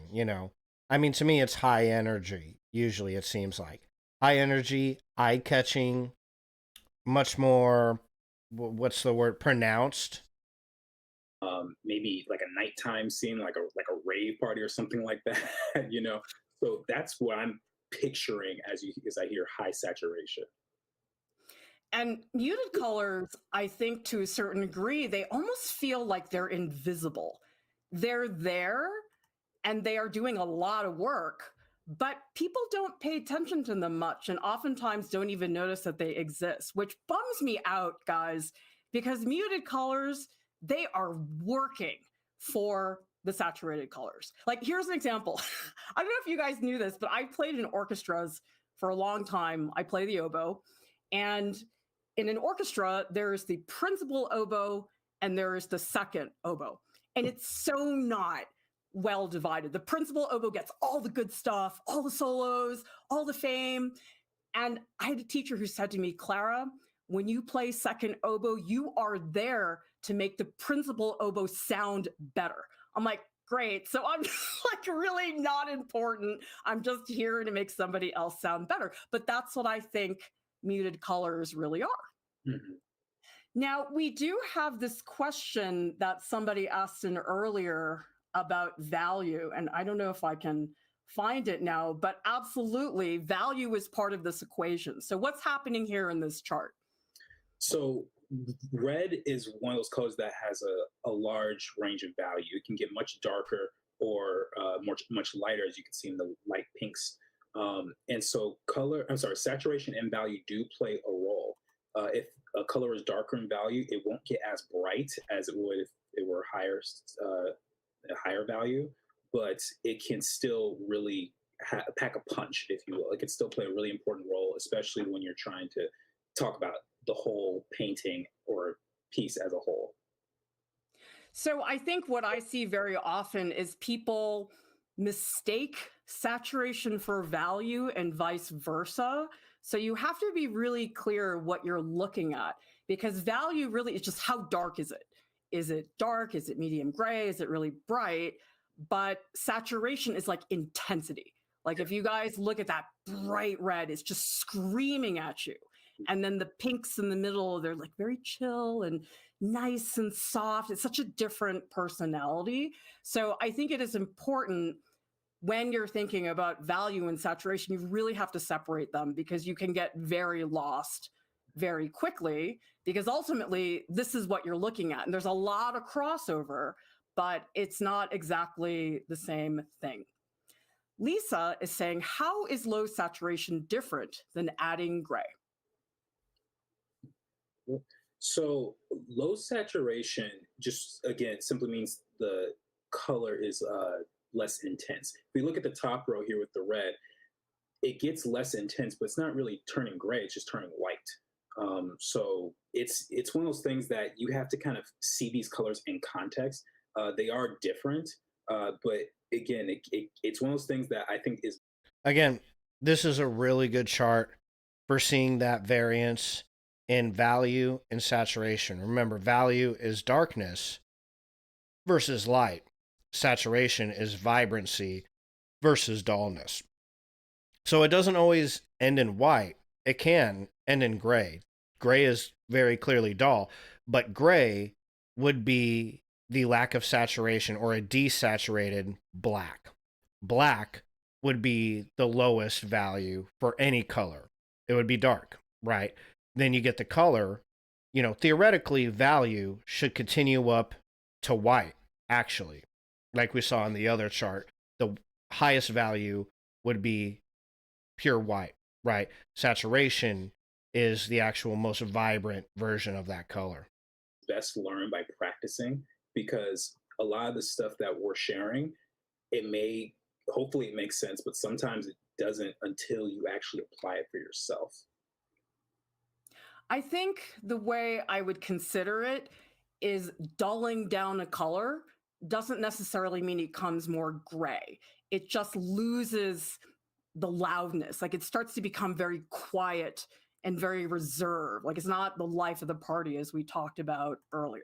A: I mean, to me, it's high energy. Usually, it seems like high energy, eye catching, much more. What's the word? Pronounced.
B: Maybe like a nighttime scene, like a rave party or something like that. So that's what I'm picturing as I hear high saturation.
C: And muted colors, I think to a certain degree, they almost feel like they're invisible. They're there and they are doing a lot of work, but people don't pay attention to them much and oftentimes don't even notice that they exist, which bums me out, guys, because muted colors, they are working for the saturated colors. Like, here's an example. I don't know if you guys knew this, but I played in orchestras for a long time. I play the oboe, and in an orchestra, there's the principal oboe and there is the second oboe. And it's so not well divided. The principal oboe gets all the good stuff, all the solos, all the fame. And I had a teacher who said to me, Clara, when you play second oboe, you are there to make the principal oboe sound better. I'm like, great. So I'm like really not important. I'm just here to make somebody else sound better. But that's what I think muted colors really are.
B: Mhm.
C: Now, we do have this question that somebody asked in earlier about value, and I don't know if I can find it now, but absolutely, value is part of this equation. So, what's happening here in this chart?
B: So red is one of those colors that has a large range of value. It can get much darker or much lighter, as you can see in the light pinks. And so saturation and value do play a role. If a color is darker in value, it won't get as bright as it would if it were a higher value, but it can still really pack a punch, if you will. It can still play a really important role, especially when you're trying to talk about the whole painting or piece as a whole.
C: So, I think what I see very often is people mistake saturation for value and vice versa. So, you have to be really clear what you're looking at, because value really is just how dark is it? Is it dark? Is it medium gray? Is it really bright? But saturation is like intensity. Like if you guys look at that bright red, it's just screaming at you. And then the pinks in the middle, they're like very chill and nice and soft. It's such a different personality. So I think it is important when you're thinking about value and saturation, you really have to separate them, because you can get very lost very quickly, because ultimately this is what you're looking at. And there's a lot of crossover, but it's not exactly the same thing. Lisa is saying, how is low saturation different than adding gray?
B: So low saturation just, again, simply means the color is less intense. If we look at the top row here with the red, it gets less intense, but it's not really turning gray, it's just turning white. So it's one of those things that you have to kind of see these colors in context. They are different, but again, it's one of those things that I think is...
A: Again, this is a really good chart for seeing that variance in value and saturation. Remember, value is darkness versus light. Saturation is vibrancy versus dullness. So it doesn't always end in white. It can end in gray. Gray is very clearly dull, but gray would be the lack of saturation or a desaturated black. Black would be the lowest value for any color. It would be dark, right? Then you get the color, theoretically value should continue up to white, actually. Like we saw in the other chart, the highest value would be pure white, right? Saturation is the actual most vibrant version of that color.
B: Best learned by practicing, because a lot of the stuff that we're sharing, hopefully it makes sense, but sometimes it doesn't until you actually apply it for yourself.
C: I think the way I would consider it is dulling down a color doesn't necessarily mean it becomes more gray. It just loses the loudness. Like it starts to become very quiet and very reserved. Like it's not the life of the party as we talked about earlier.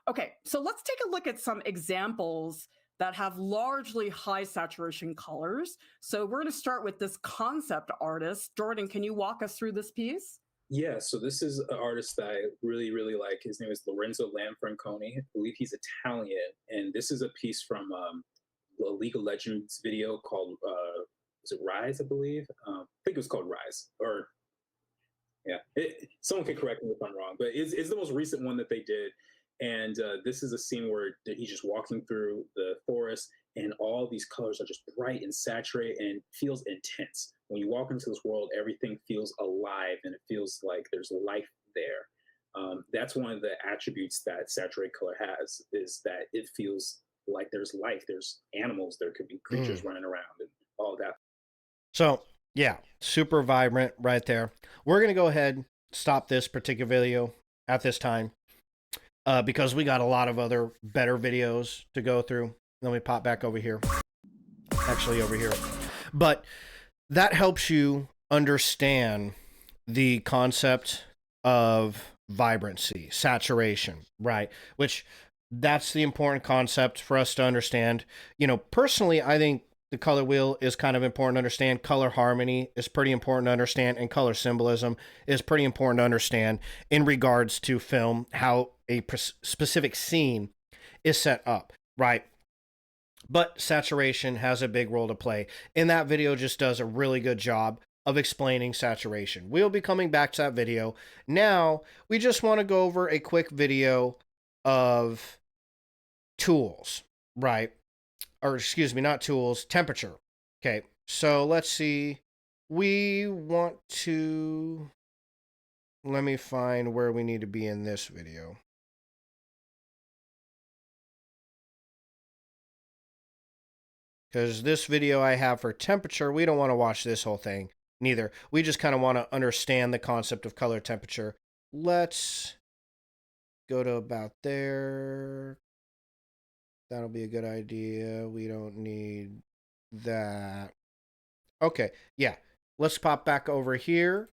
C: Okay, so let's take a look at some examples that have largely high saturation colors. So we're going to start with this concept artist. Jordan, can you walk us through this piece?
B: Yeah, so this is an artist that I really, really like. His name is Lorenzo Lanfranconi. I believe he's Italian. And this is a piece from a League of Legends video called, was it Rise, I believe? I think it was called Rise. Or, yeah, someone can correct me if I'm wrong. But it's the most recent one that they did. And this is a scene where he's just walking through the forest, and all these colors are just bright and saturated and feels intense. When you walk into this world, everything feels alive and it feels like there's life there. That's one of the attributes that saturated color has, is that it feels like there's life. There's animals, there could be creatures running around and all that.
A: So, yeah, super vibrant right there. We're going to go ahead, stop this particular video at this time because we got a lot of other better videos to go through. Let me pop back over here. Actually, over here. But that helps you understand the concept of vibrancy, saturation, right? Which that's the important concept for us to understand. Personally, I think the color wheel is kind of important to understand. Color harmony is pretty important to understand, and color symbolism is pretty important to understand in regards to film, how a specific scene is set up, right? But saturation has a big role to play. And that video just does a really good job of explaining saturation. We'll be coming back to that video. Now, we just want to go over a quick video of tools, right? Or excuse me, not tools, temperature. Okay, so let's see. We want to, let me find where we need to be in this video. Because this video I have for temperature, we don't want to watch this whole thing neither. We just kind of want to understand the concept of color temperature. Let's go to about there. That'll be a good idea. We don't need that. Okay, yeah. Let's pop back over here.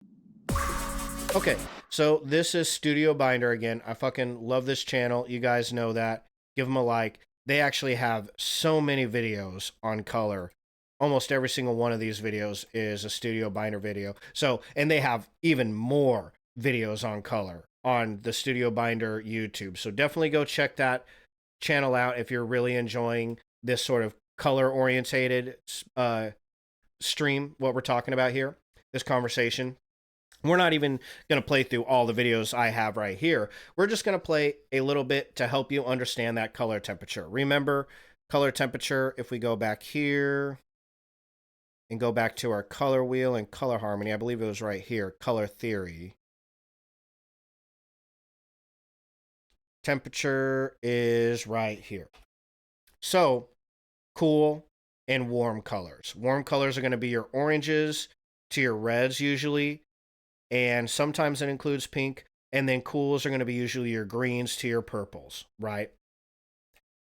A: Okay, so this is Studio Binder again. I fucking love this channel. You guys know that. Give them a like. They actually have so many videos on color. Almost every single one of these videos is a Studio Binder video. So, and they have even more videos on color on the Studio Binder YouTube. So definitely go check that channel out if you're really enjoying this sort of color orientated stream, what we're talking about here, this conversation. We're not even going to play through all the videos I have right here. We're just going to play a little bit to help you understand that color temperature. Remember, color temperature, if we go back here and go back to our color wheel and color harmony, I believe it was right here, color theory. Temperature is right here. So, cool and warm colors. Warm colors are going to be your oranges to your reds usually. And sometimes it includes pink, and then cools are going to be usually your greens to your purples, right?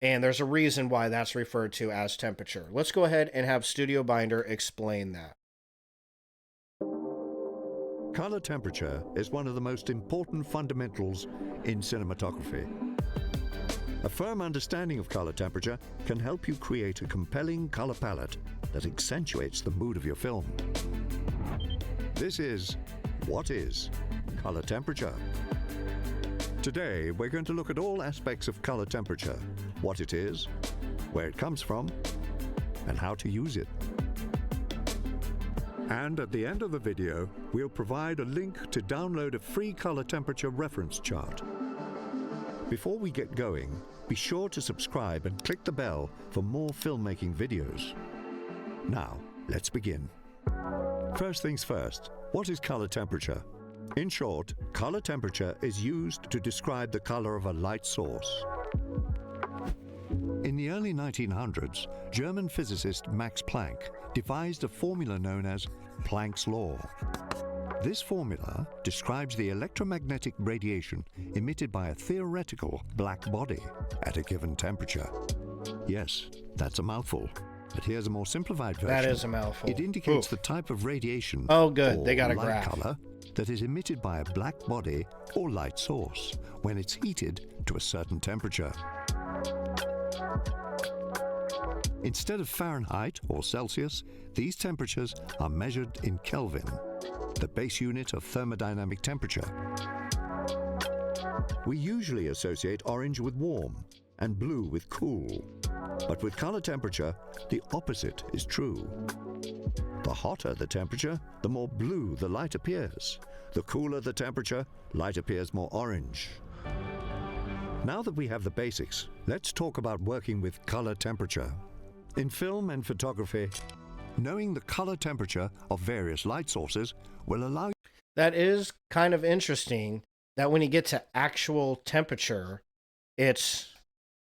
A: And there's a reason why that's referred to as temperature. Let's go ahead and have Studio Binder explain that.
E: Color temperature is one of the most important fundamentals in cinematography. A firm understanding of color temperature can help you create a compelling color palette that accentuates the mood of your film. This is what is color temperature? Today, we're going to look at all aspects of color temperature, what it is, where it comes from, and how to use it. And at the end of the video, we'll provide a link to download a free color temperature reference chart. Before we get going, be sure to subscribe and click the bell for more filmmaking videos. Now, let's begin. First things first, what is color temperature? In short, color temperature is used to describe the color of a light source. In the early 1900s, German physicist Max Planck devised a formula known as Planck's law. This formula describes the electromagnetic radiation emitted by a theoretical black body at a given temperature. Yes, that's a mouthful. But here's a more simplified version.
A: That is a mouthful.
E: It indicates the type of radiation
A: they got a
E: light
A: graph.
E: color that is emitted by a black body or light source when it's heated to a certain temperature. Instead of Fahrenheit or Celsius, these temperatures are measured in Kelvin, the base unit of thermodynamic temperature. We usually associate orange with warm and blue with cool. But with color temperature, the opposite is true. The hotter the temperature, the more blue the light appears. The cooler the temperature, light appears more orange. Now that we have the basics, let's talk about working with color temperature. In film and photography, knowing the color temperature of various light sources will allow you.
A: That is kind of interesting that when you get to actual temperature, it's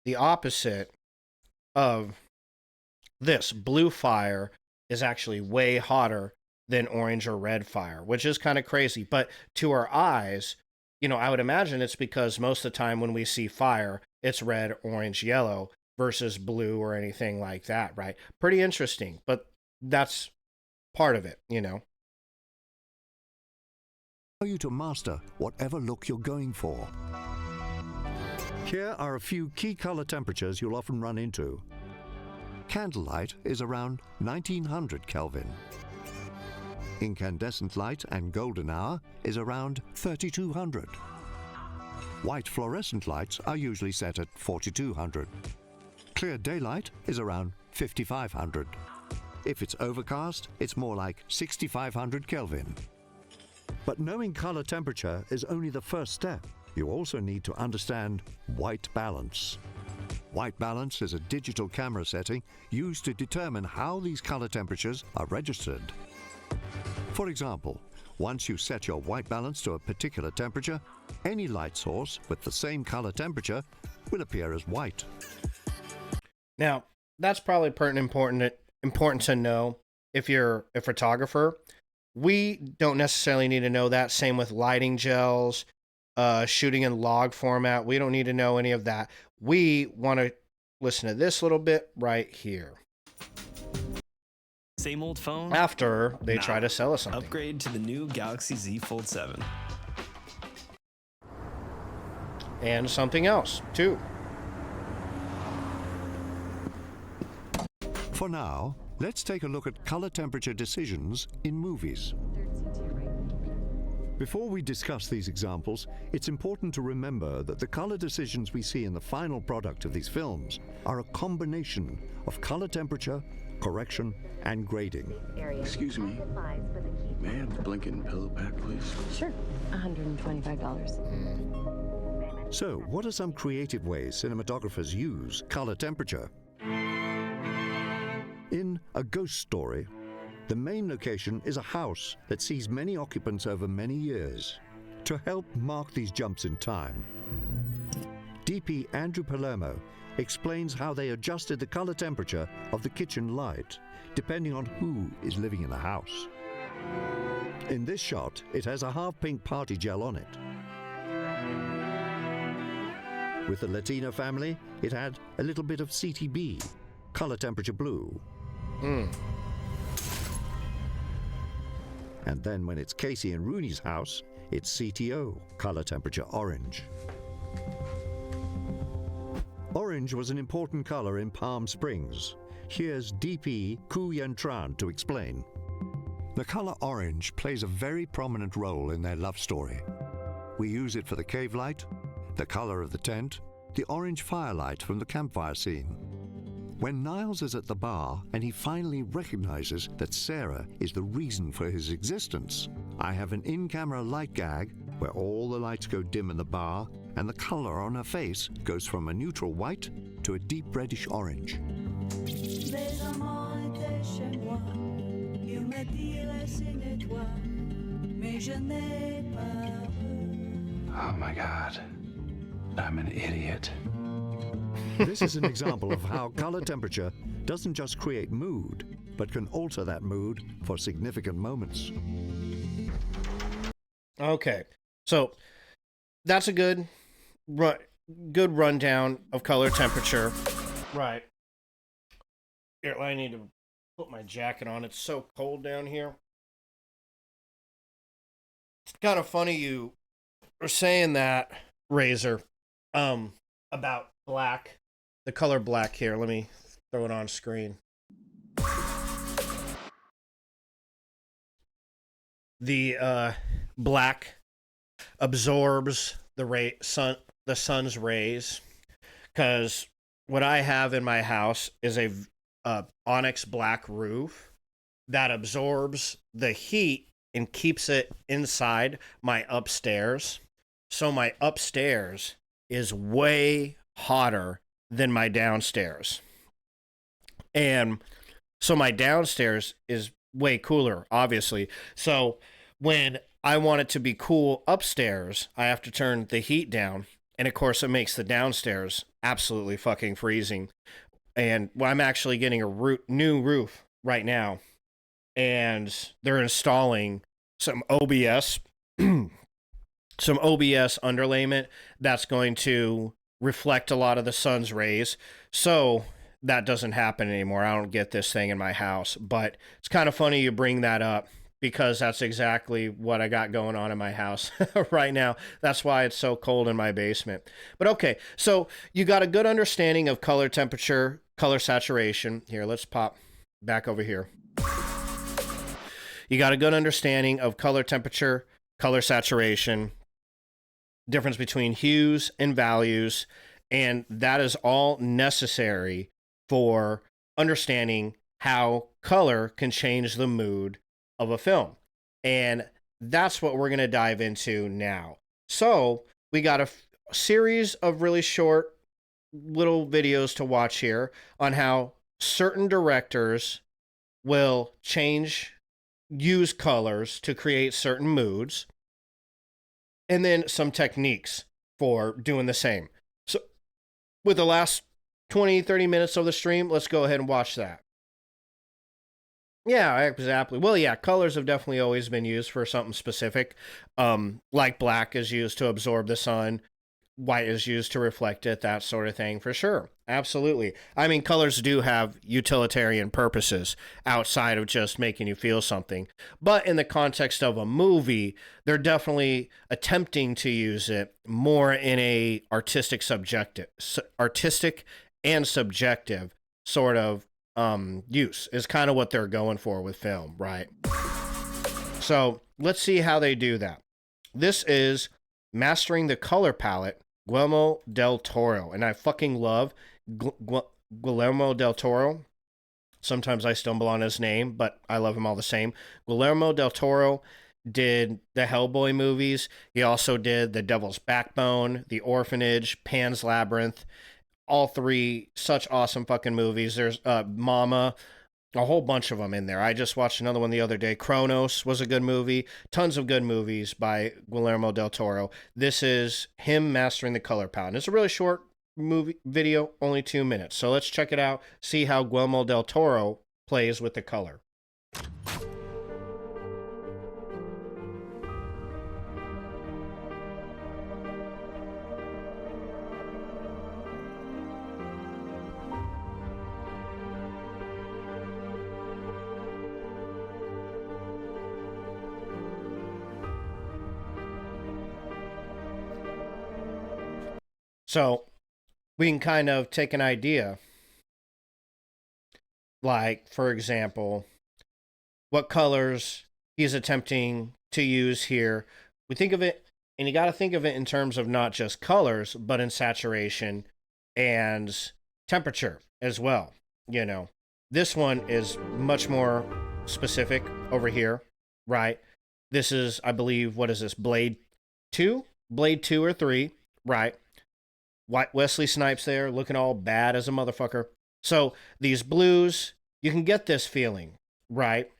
A: the opposite of this. Blue fire is actually way hotter than orange or red fire, which is kind of crazy. But to our eyes, I would imagine it's because most of the time when we see fire, it's red, orange, yellow versus blue or anything like that, right? Pretty interesting, but that's part of it.
E: you to master whatever look you're going for. Here are a few key color temperatures you'll often run into. Candlelight is around 1900 Kelvin. Incandescent light and golden hour is around 3200. White fluorescent lights are usually set at 4200. Clear daylight is around 5500. If it's overcast, it's more like 6500 Kelvin. But knowing color temperature is only the first step. You also need to understand white balance. White balance is a digital camera setting used to determine how these color temperatures are registered. For example, once you set your white balance to a particular temperature, any light source with the same color temperature will appear as white.
A: Now, that's probably important to know if you're a photographer. We don't necessarily need to know that. Same with lighting gels, shooting in log format. We don't need to know any of that. We want to listen to this little bit right here.
F: Same old phone?
A: After they
F: Nah.
A: try to sell us something.
F: Upgrade to the new Galaxy Z Fold 7.
A: And something else, too.
E: For now, let's take a look at color temperature decisions in movies. Before we discuss these examples, it's important to remember that the color decisions we see in the final product of these films are a combination of color temperature, correction, and grading.
G: Excuse me. May I have the blinking pillow pack, please?
H: Sure, $125.
E: So, what are some creative ways cinematographers use color temperature? In A Ghost Story, the main location is a house that sees many occupants over many years. To help mark these jumps in time, DP Andrew Palermo explains how they adjusted the color temperature of the kitchen light depending on who is living in the house. In this shot, it has a half-pink party gel on it. With the Latino family, it had a little bit of CTB, color temperature blue. And then when it's Casey and Rooney's house, it's CTO, color temperature orange. Orange was an important color in Palm Springs. Here's DP Ku Yen Tran to explain. The color orange plays a very prominent role in their love story. We use it for the cave light, the color of the tent, the orange firelight from the campfire scene. When Niles is at the bar and he finally recognizes that Sarah is the reason for his existence, I have an in-camera light gag where all the lights go dim in the bar and the color on her face goes from a neutral white to a deep reddish orange.
G: Oh my God. I'm an idiot.
E: This is an example of how color temperature doesn't just create mood, but can alter that mood for significant moments.
A: Okay, so that's a good rundown of color temperature. Right. Here, I need to put my jacket on. It's so cold down here. It's kind of funny you were saying that, Razor, about black, the color black here. Let me throw it on screen. The black absorbs the sun's rays, because what I have in my house is a onyx black roof that absorbs the heat and keeps it inside my upstairs. So my upstairs is way hotter than my downstairs. And so my downstairs is way cooler, obviously. So when I want it to be cool upstairs, I have to turn the heat down. And of course, it makes the downstairs absolutely fucking freezing. And I'm actually getting a new roof right now. And they're installing some OBS, some OBS underlayment that's going to reflect a lot of the sun's rays. So that doesn't happen anymore. I don't get this thing in my house. But it's kind of funny you bring that up. because that's exactly what I got going on in my house right now. That's why it's so cold in my basement. But okay, so you got a good understanding of color temperature, color saturation. Here, let's pop back over here. You got a good understanding of color temperature, color saturation, difference between hues and values, and that is all necessary for understanding how color can change the mood of a film. And that's what we're going to dive into now. So we got a series of really short little videos to watch here on how certain directors will use colors to create certain moods, and then some techniques for doing the same. So with the last 20-30 minutes of the stream, let's go ahead and watch that. Yeah, exactly. Well, yeah, colors have definitely always been used for something specific. Like black is used to absorb the sun, white is used to reflect it, that sort of thing, for sure. Absolutely. I mean, colors do have utilitarian purposes outside of just making you feel something. But in the context of a movie, they're definitely attempting to use it more in a artistic and subjective sort of use is kind of what they're going for with film, right? So let's see how they do that. This is Mastering the Color Palette, Guillermo del Toro, and I fucking love Guillermo del Toro. Sometimes I stumble on his name, but I love him all the same. Guillermo del Toro did the Hellboy movies. He also did The Devil's Backbone, The Orphanage, Pan's Labyrinth. All three such awesome fucking movies. There's Mama, a whole bunch of them in there. I just watched another one the other day. Kronos was a good movie. Tons of good movies by Guillermo del Toro. This is him mastering the color palette. It's a really short movie video, only 2 minutes. So let's check it out, see how Guillermo del Toro plays with the color. So we can kind of take an idea, like, for example, what colors he's attempting to use here. We think of it, and you got to think of it in terms of not just colors, but in saturation and temperature as well. You know, this one is much more specific over here, right? This is, I believe, what is this, Blade 2? Blade 2 or 3, right? Wesley Snipes there, looking all bad as a motherfucker. So these blues, you can get this feeling, right?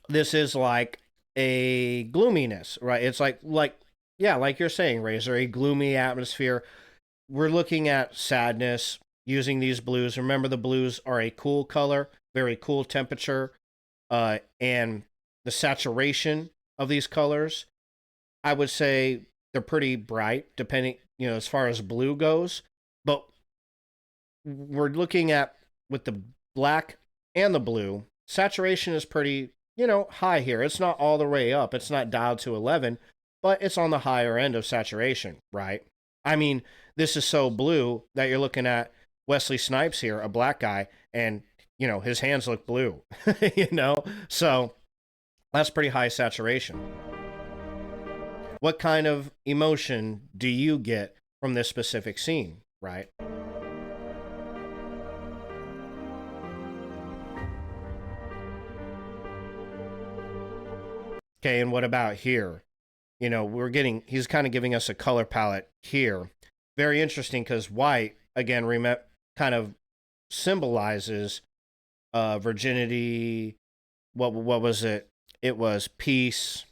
A: This is like a gloominess, right? It's like you're saying, Razor, a gloomy atmosphere. We're looking at sadness using these blues. Remember, the blues are a cool color, very cool temperature, and the saturation of these colors, I would say they're pretty bright, depending, as far as blue goes. But we're looking at, with the black and the blue, saturation is pretty, high here. It's not all the way up. It's not dialed to 11, but it's on the higher end of saturation, right? I mean, this is so blue that you're looking at Wesley Snipes here, a black guy, and, his hands look blue, So that's pretty high saturation. What kind of emotion do you get from this specific scene, right? Okay, and what about here? He's kind of giving us a color palette here. Very interesting, because white, again, kind of symbolizes virginity. What was it? It was peace.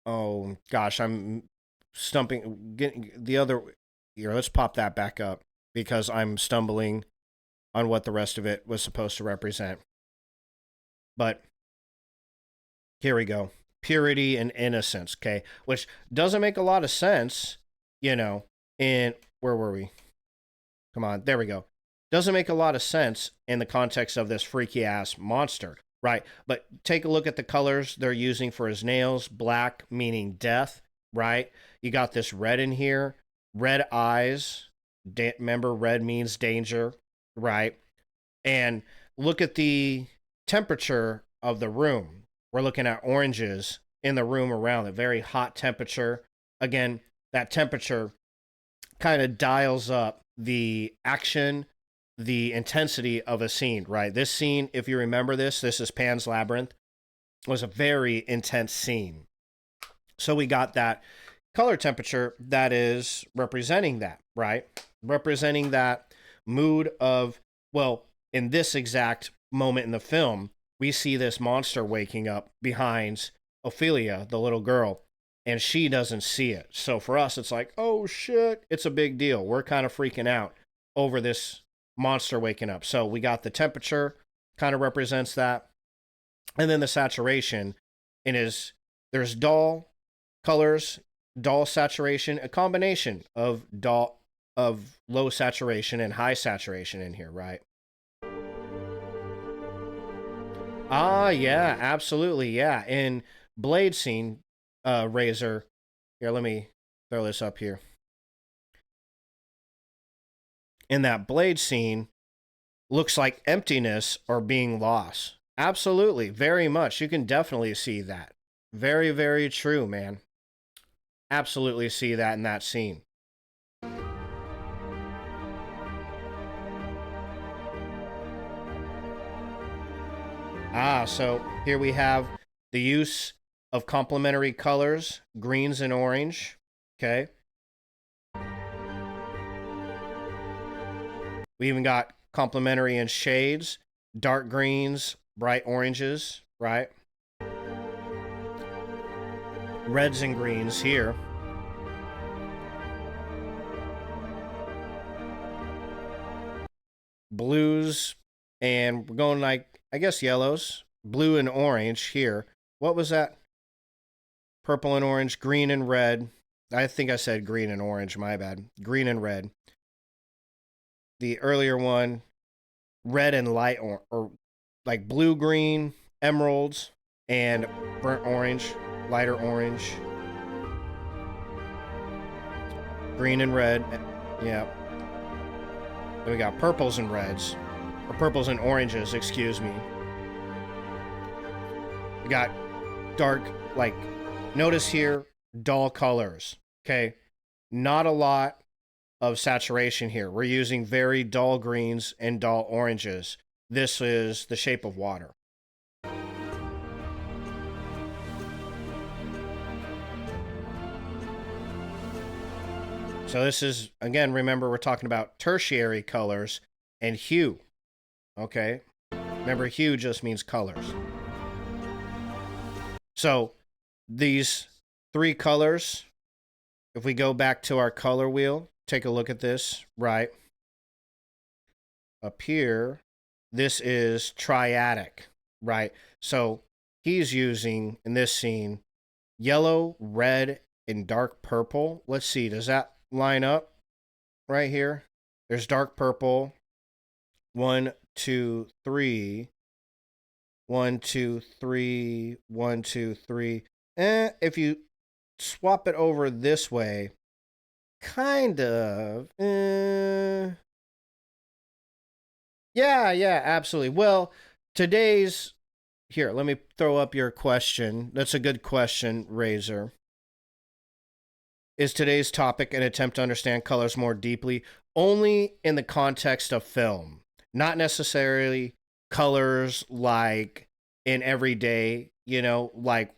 A: Oh gosh, I'm getting the other here. Let's pop that back up, because I'm stumbling on what the rest of it was supposed to represent. But here we go. Purity and innocence, okay? Which doesn't make a lot of sense, in where were we? Come on, there we go. Doesn't make a lot of sense in the context of this freaky ass monster, right? But take a look at the colors they're using for his nails. Black meaning death, right? You got this red in here, red eyes. Remember, red means danger, right? And look at the temperature of the room. We're looking at oranges in the room around it, very hot temperature. Again, that temperature kind of dials up the action, the intensity of a scene, right? This scene, if you remember this is Pan's Labyrinth, was a very intense scene. So we got that color temperature that is representing that, right? Representing that mood of, well, in this exact moment in the film, we see this monster waking up behind Ophelia, the little girl, and she doesn't see it. So for us, it's like, oh shit, it's a big deal. We're kind of freaking out over this monster waking up. So we got the temperature, kind of represents that. And then the saturation there's dull colors, dull saturation, a combination of low saturation and high saturation in here, right? Ah, yeah, absolutely, yeah. In Blade scene, Razor, here, let me throw this up here. In that Blade scene, looks like emptiness or being lost. Absolutely, very much. You can definitely see that. Very, very true, man. Absolutely see that in that scene. Ah, so here we have the use of complementary colors, greens and orange. Okay. We even got complementary in shades, dark greens, bright oranges, right? Reds and greens here. Blues, and we're going like, I guess, yellows. Blue and orange here. What was that? Purple and orange, green and red. I think I said green and orange, my bad. Green and red. The earlier one, red and light or like blue-green, emeralds, and burnt orange, lighter orange. Green and red, yeah. Then we got purples and reds, or purples and oranges, excuse me. We got dark, like, notice here, dull colors, okay? Not a lot of saturation here. We're using very dull greens and dull oranges. This is The Shape of Water. So this is, again, remember we're talking about tertiary colors and hue, okay? Remember, hue just means colors. So these three colors, if we go back to our color wheel, take a look at this, right? Up here, this is triadic, right? So he's using, in this scene, yellow, red, and dark purple. Let's see, does that line up right here? There's dark purple. 1, 2, 3. 1, 2, 3. 1, 2, 3. If you swap it over this way, kind of. Yeah, absolutely. Well, today's... Here, let me throw up your question. That's a good question, Razor. Is today's topic an attempt to understand colors more deeply? Only in the context of film. Not necessarily colors like in everyday, like,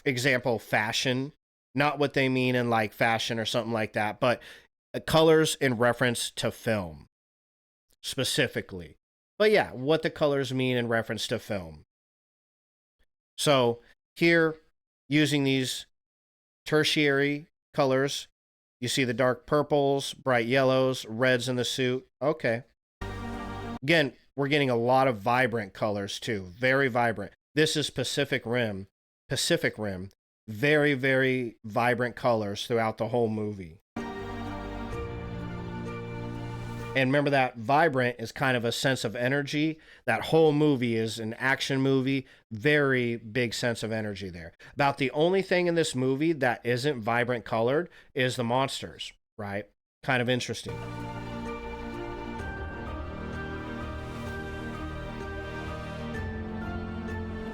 A: example, fashion. Not what they mean in like fashion or something like that, but colors in reference to film specifically. But yeah, what the colors mean in reference to film. So here, using these tertiary colors, you see the dark purples, bright yellows, reds in the suit. Okay. Again, we're getting a lot of vibrant colors too. Very vibrant. This is Pacific Rim. Very, very vibrant colors throughout the whole movie. And remember that vibrant is kind of a sense of energy. That whole movie is an action movie, very big sense of energy there. About the only thing in this movie that isn't vibrant colored is the monsters, right? Kind of interesting.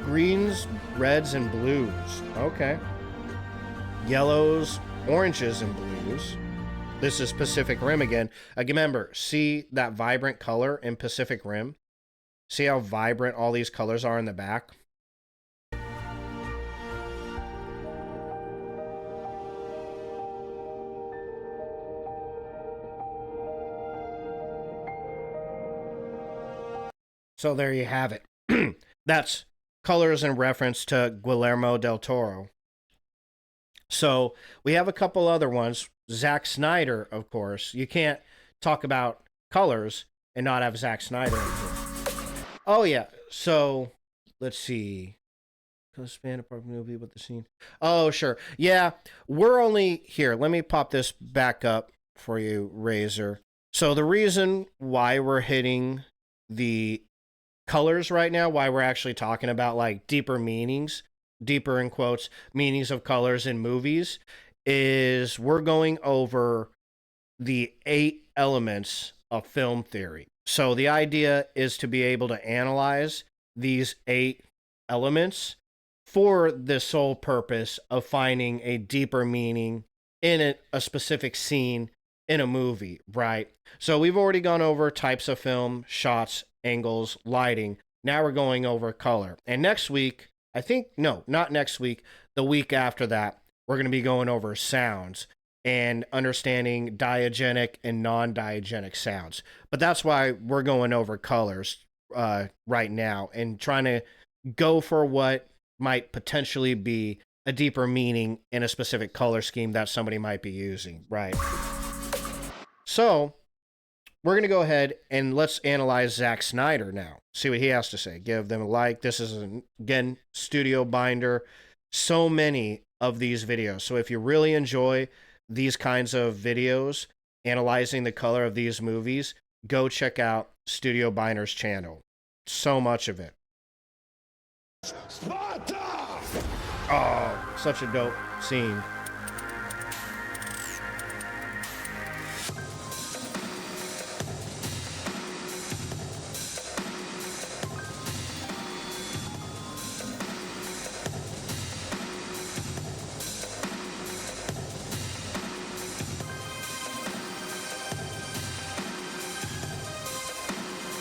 A: Greens, reds, and blues. Okay. Yellows, oranges, and blues. This is Pacific Rim again. Remember, see that vibrant color in Pacific Rim? See how vibrant all these colors are in the back? So there you have it. That's colors in reference to Guillermo del Toro. So we have a couple other ones. Zack Snyder, of course. You can't talk about colors and not have Zack Snyder. Oh, yeah. So let's see. Span apart movie with the scene. Oh, sure. Yeah, we're only here. Let me pop this back up for you, Razor. So the reason why we're hitting the colors right now, why we're actually talking about like deeper meanings, deeper in quotes, meanings of colors in movies, is we're going over the 8 elements of film theory. So the idea is to be able to analyze these 8 elements for the sole purpose of finding a deeper meaning in a specific scene in a movie, right? So we've already gone over types of film, shots, angles, lighting. Now we're going over color. And next week, not next week, the week after that, we're going to be going over sounds and understanding diegetic and non-diegetic sounds. But that's why we're going over colors right now and trying to go for what might potentially be a deeper meaning in a specific color scheme that somebody might be using, right? So we're going to go ahead and let's analyze Zack Snyder now. See what he has to say. Give them a like. This is, again, Studio Binder. So many of these videos. So if you really enjoy these kinds of videos, analyzing the color of these movies, go check out Studio Binder's channel. So much of it. Sparta! Oh, such a dope scene.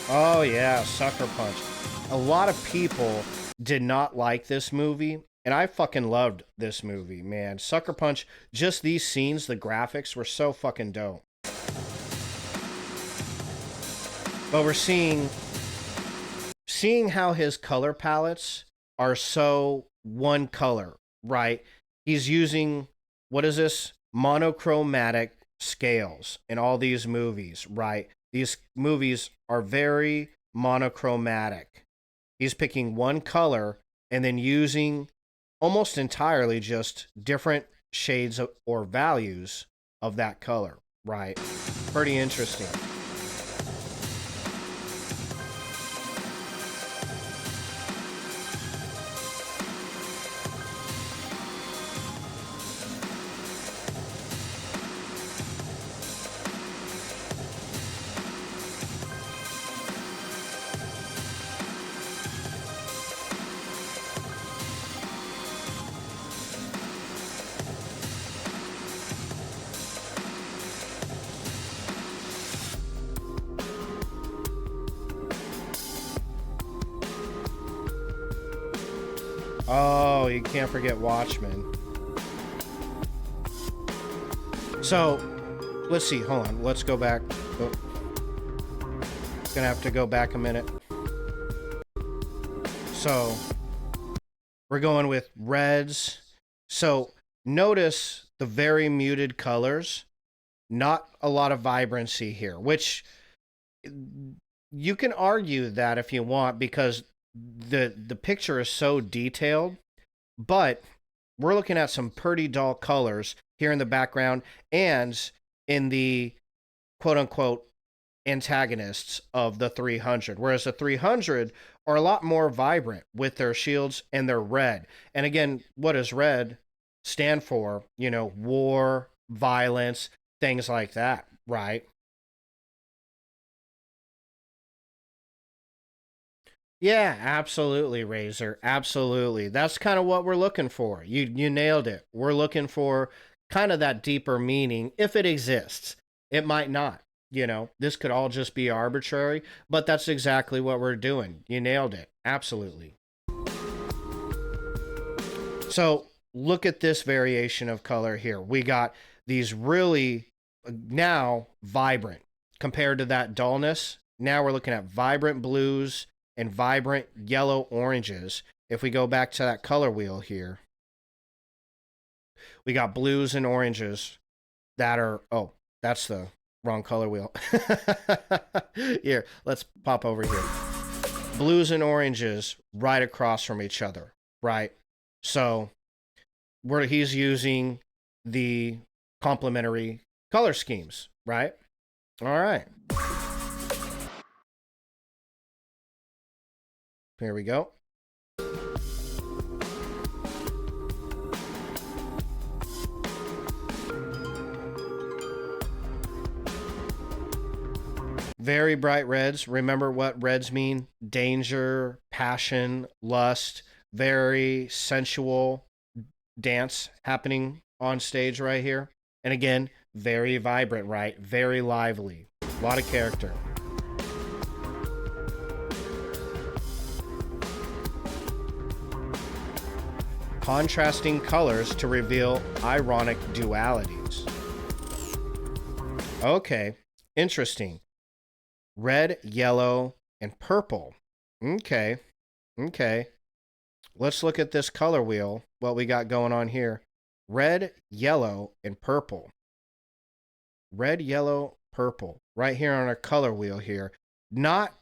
A: Oh yeah, Sucker Punch. A lot of people did not like this movie, and I fucking loved this movie, man. Sucker Punch, just these scenes, the graphics were so fucking dope. But we're seeing how his color palettes are so one color, right? He's using, what is this? Monochromatic scales in all these movies, right? These movies are very monochromatic. He's picking one color and then using almost entirely just different shades or values of that color, right? Pretty interesting. Oh, you can't forget Watchmen. So, let's see. Hold on. Let's go back. Oh. Gonna have to go back a minute. So, we're going with reds. So, notice the very muted colors. Not a lot of vibrancy here, which you can argue that if you want, because the picture is so detailed, but we're looking at some pretty dull colors here in the background and in the quote unquote antagonists of the 300, whereas the 300 are a lot more vibrant with their shields and their red. And again, what does red stand for? You know, war, violence, things like that, right? Yeah, absolutely, Razor. Absolutely. That's kind of what we're looking for. You nailed it. We're looking for kind of that deeper meaning if it exists. It might not. You know, this could all just be arbitrary, but that's exactly what we're doing. You nailed it. Absolutely. So, look at this variation of color here. We got these really now vibrant compared to that dullness. Now we're looking at vibrant blues and vibrant yellow oranges. If we go back to that color wheel here, we got blues and oranges that are, oh, that's the wrong color wheel. Here, let's pop over here. Blues and oranges right across from each other, right? So he's using the complementary color schemes, right? All right. Here we go. Very bright reds. Remember what reds mean? Danger, passion, lust, very sensual dance happening on stage right here. And again, very vibrant, right? Very lively. A lot of character. Contrasting colors to reveal ironic dualities. Okay, interesting. Red, yellow, and purple. Okay. Let's look at this color wheel, what we got going on here. Red, yellow, and purple. Red, yellow, purple. Right here on our color wheel here. Not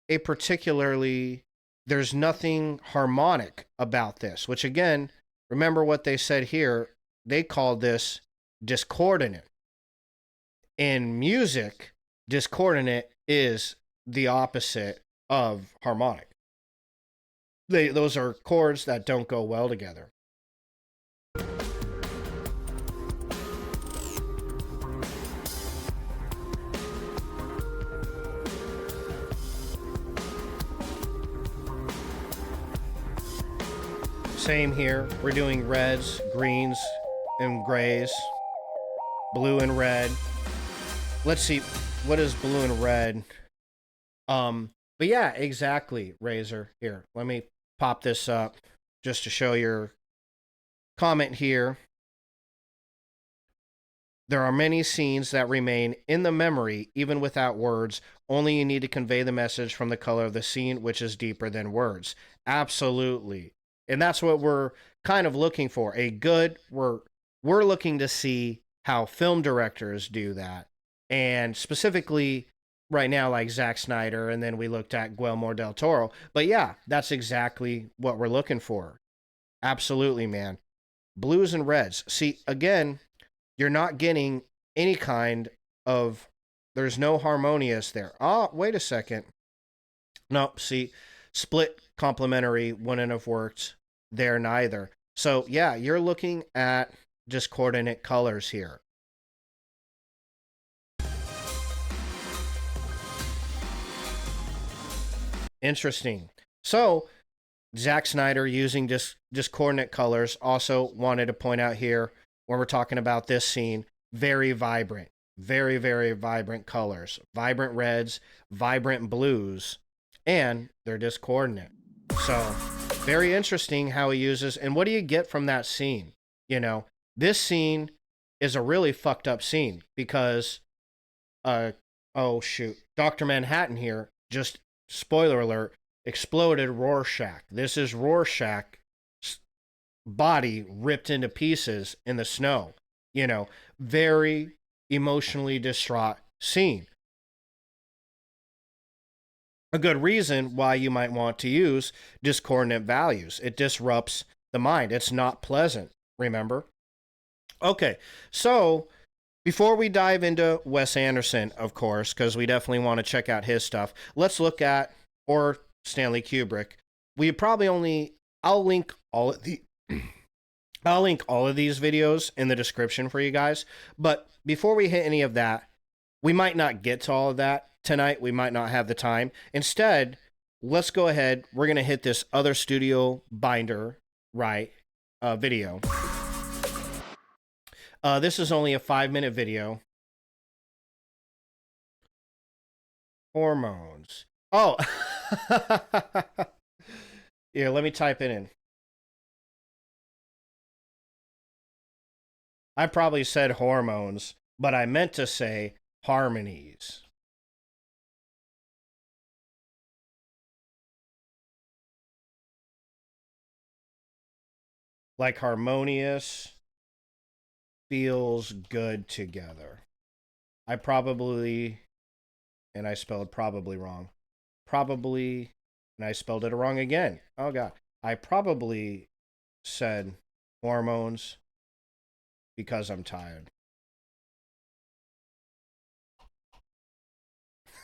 A: a particularly, there's nothing harmonic about this, which again, remember what they said here. They called this discordant. In music, discordant is the opposite of harmonic. Those are chords that don't go well together. Same here. We're doing reds, greens, and grays. Blue and red. Let's see. What is blue and red? But yeah, exactly, Razor. Here, let me pop this up just to show your comment here. There are many scenes that remain in the memory, even without words. Only you need to convey the message from the color of the scene, which is deeper than words. Absolutely. And that's what we're kind of looking for. We're looking to see how film directors do that. And specifically right now, like Zack Snyder, and then we looked at Guillermo del Toro. But yeah, that's exactly what we're looking for. Absolutely, man. Blues and reds. See, again, you're not getting any kind of, there's no harmonious there. Oh, wait a second. Nope, see, split complementary wouldn't have worked there neither. So yeah, you're looking at discordant colors here. Interesting. So Zack Snyder using discordant colors. Also wanted to point out here when we're talking about this scene, very vibrant, very, very vibrant colors, vibrant reds, vibrant blues, and they're discordant. So very interesting how he uses, and what do you get from that scene? You know, this scene is a really fucked up scene because, oh shoot, Dr. Manhattan here, just spoiler alert, exploded Rorschach. This is Rorschach's body ripped into pieces in the snow. You know, very emotionally distraught scene. A good reason why you might want to use discordant values. It disrupts the mind. It's not pleasant, remember? Okay, so before we dive into Wes Anderson, of course, because we definitely want to check out his stuff, let's look at, or Stanley Kubrick. We probably only, I'll link all of the, I'll link all of these videos in the description for you guys. But before we hit any of that, we might not get to all of that tonight. We might not have the time. Instead, let's go ahead. We're going to hit this other Studio Binder, right, video. This is only a 5-minute video. Hormones. Oh. Yeah, let me type it in. I probably said hormones, but I meant to say harmonies. Like harmonious, feels good together. I probably, and I spelled probably wrong. Probably, and I spelled it wrong again. Oh God. I probably said hormones because I'm tired.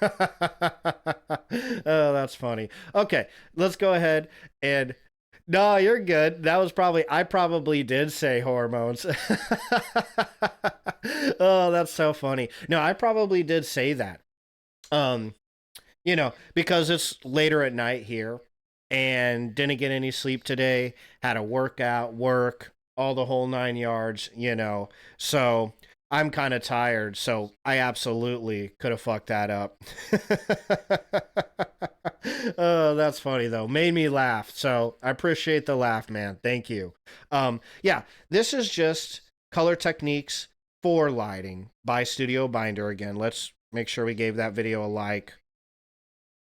A: Oh, that's funny. Okay, let's go ahead and... No, you're good. That was probably... I probably did say hormones. Oh, that's so funny. No, I probably did say that. You know, because it's later at night here and didn't get any sleep today. Had a workout, work, all the whole 9 yards, you know. So I'm kind of tired. So I absolutely could have fucked that up. Oh, that's funny though. Made me laugh. So I appreciate the laugh, man. Thank you. Yeah, this is just color techniques for lighting by Studio Binder. Again, let's make sure we gave that video a like.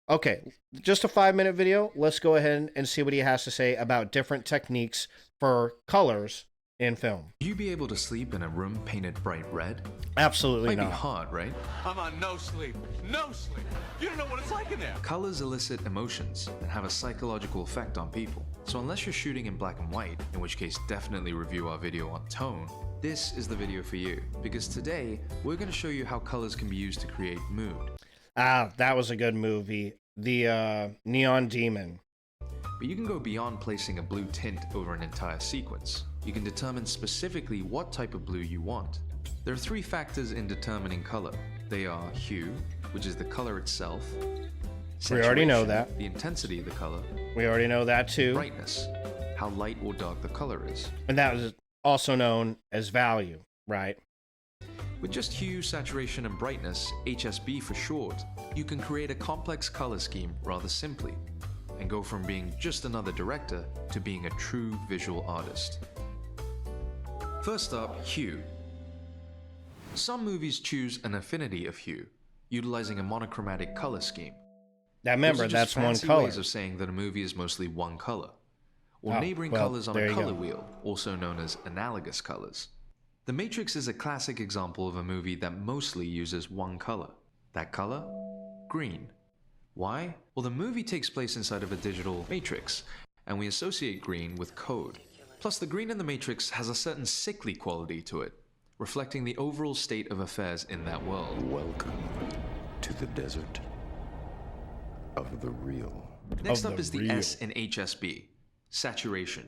A: Okay, just a 5-minute video. Let's go ahead and see what he has to say about different techniques for colors in film.
I: You be able to sleep in a room painted bright red?
A: Absolutely
I: Might
A: not.
I: be hard, right?
J: I'm on no sleep. No sleep. You don't know what it's like in there.
I: Colors elicit emotions and have a psychological effect on people. So unless you're shooting in black and white, in which case definitely review our video on tone, this is the video for you. Because today, we're going to show you how colors can be used to create mood.
A: Ah, that was a good movie. The Neon Demon.
I: But you can go beyond placing a blue tint over an entire sequence. You can determine specifically what type of blue you want. There are 3 factors in determining color. They are hue, which is the color itself.
A: We already know
I: Saturation,
A: that.
I: the intensity of the color.
A: We already know that too.
I: Brightness, how light or dark the color is.
A: And that was also known as value, right?
I: With just hue, saturation, and brightness, HSB for short, you can create a complex color scheme rather simply, and go from being just another director to being a true visual artist. First up, hue. Some movies choose an affinity of hue, utilizing a monochromatic color scheme.
A: Now remember,
I: Those are
A: that's
I: just
A: one
I: fancy
A: color.
I: ways of saying that a movie is mostly one color, or
A: Oh,
I: neighboring
A: well,
I: colors on
A: there
I: a
A: you
I: color
A: go.
I: wheel, also known as analogous colors. The Matrix is a classic example of a movie that mostly uses one color. That color? Green. Why? Well, the movie takes place inside of a digital matrix, and we associate green with code. Plus, the green in the Matrix has a certain sickly quality to it, reflecting the overall state of affairs in that world.
K: Welcome to the desert of the real.
I: Next
A: Of
I: up
A: the
I: is the
A: real.
I: S in HSB, saturation.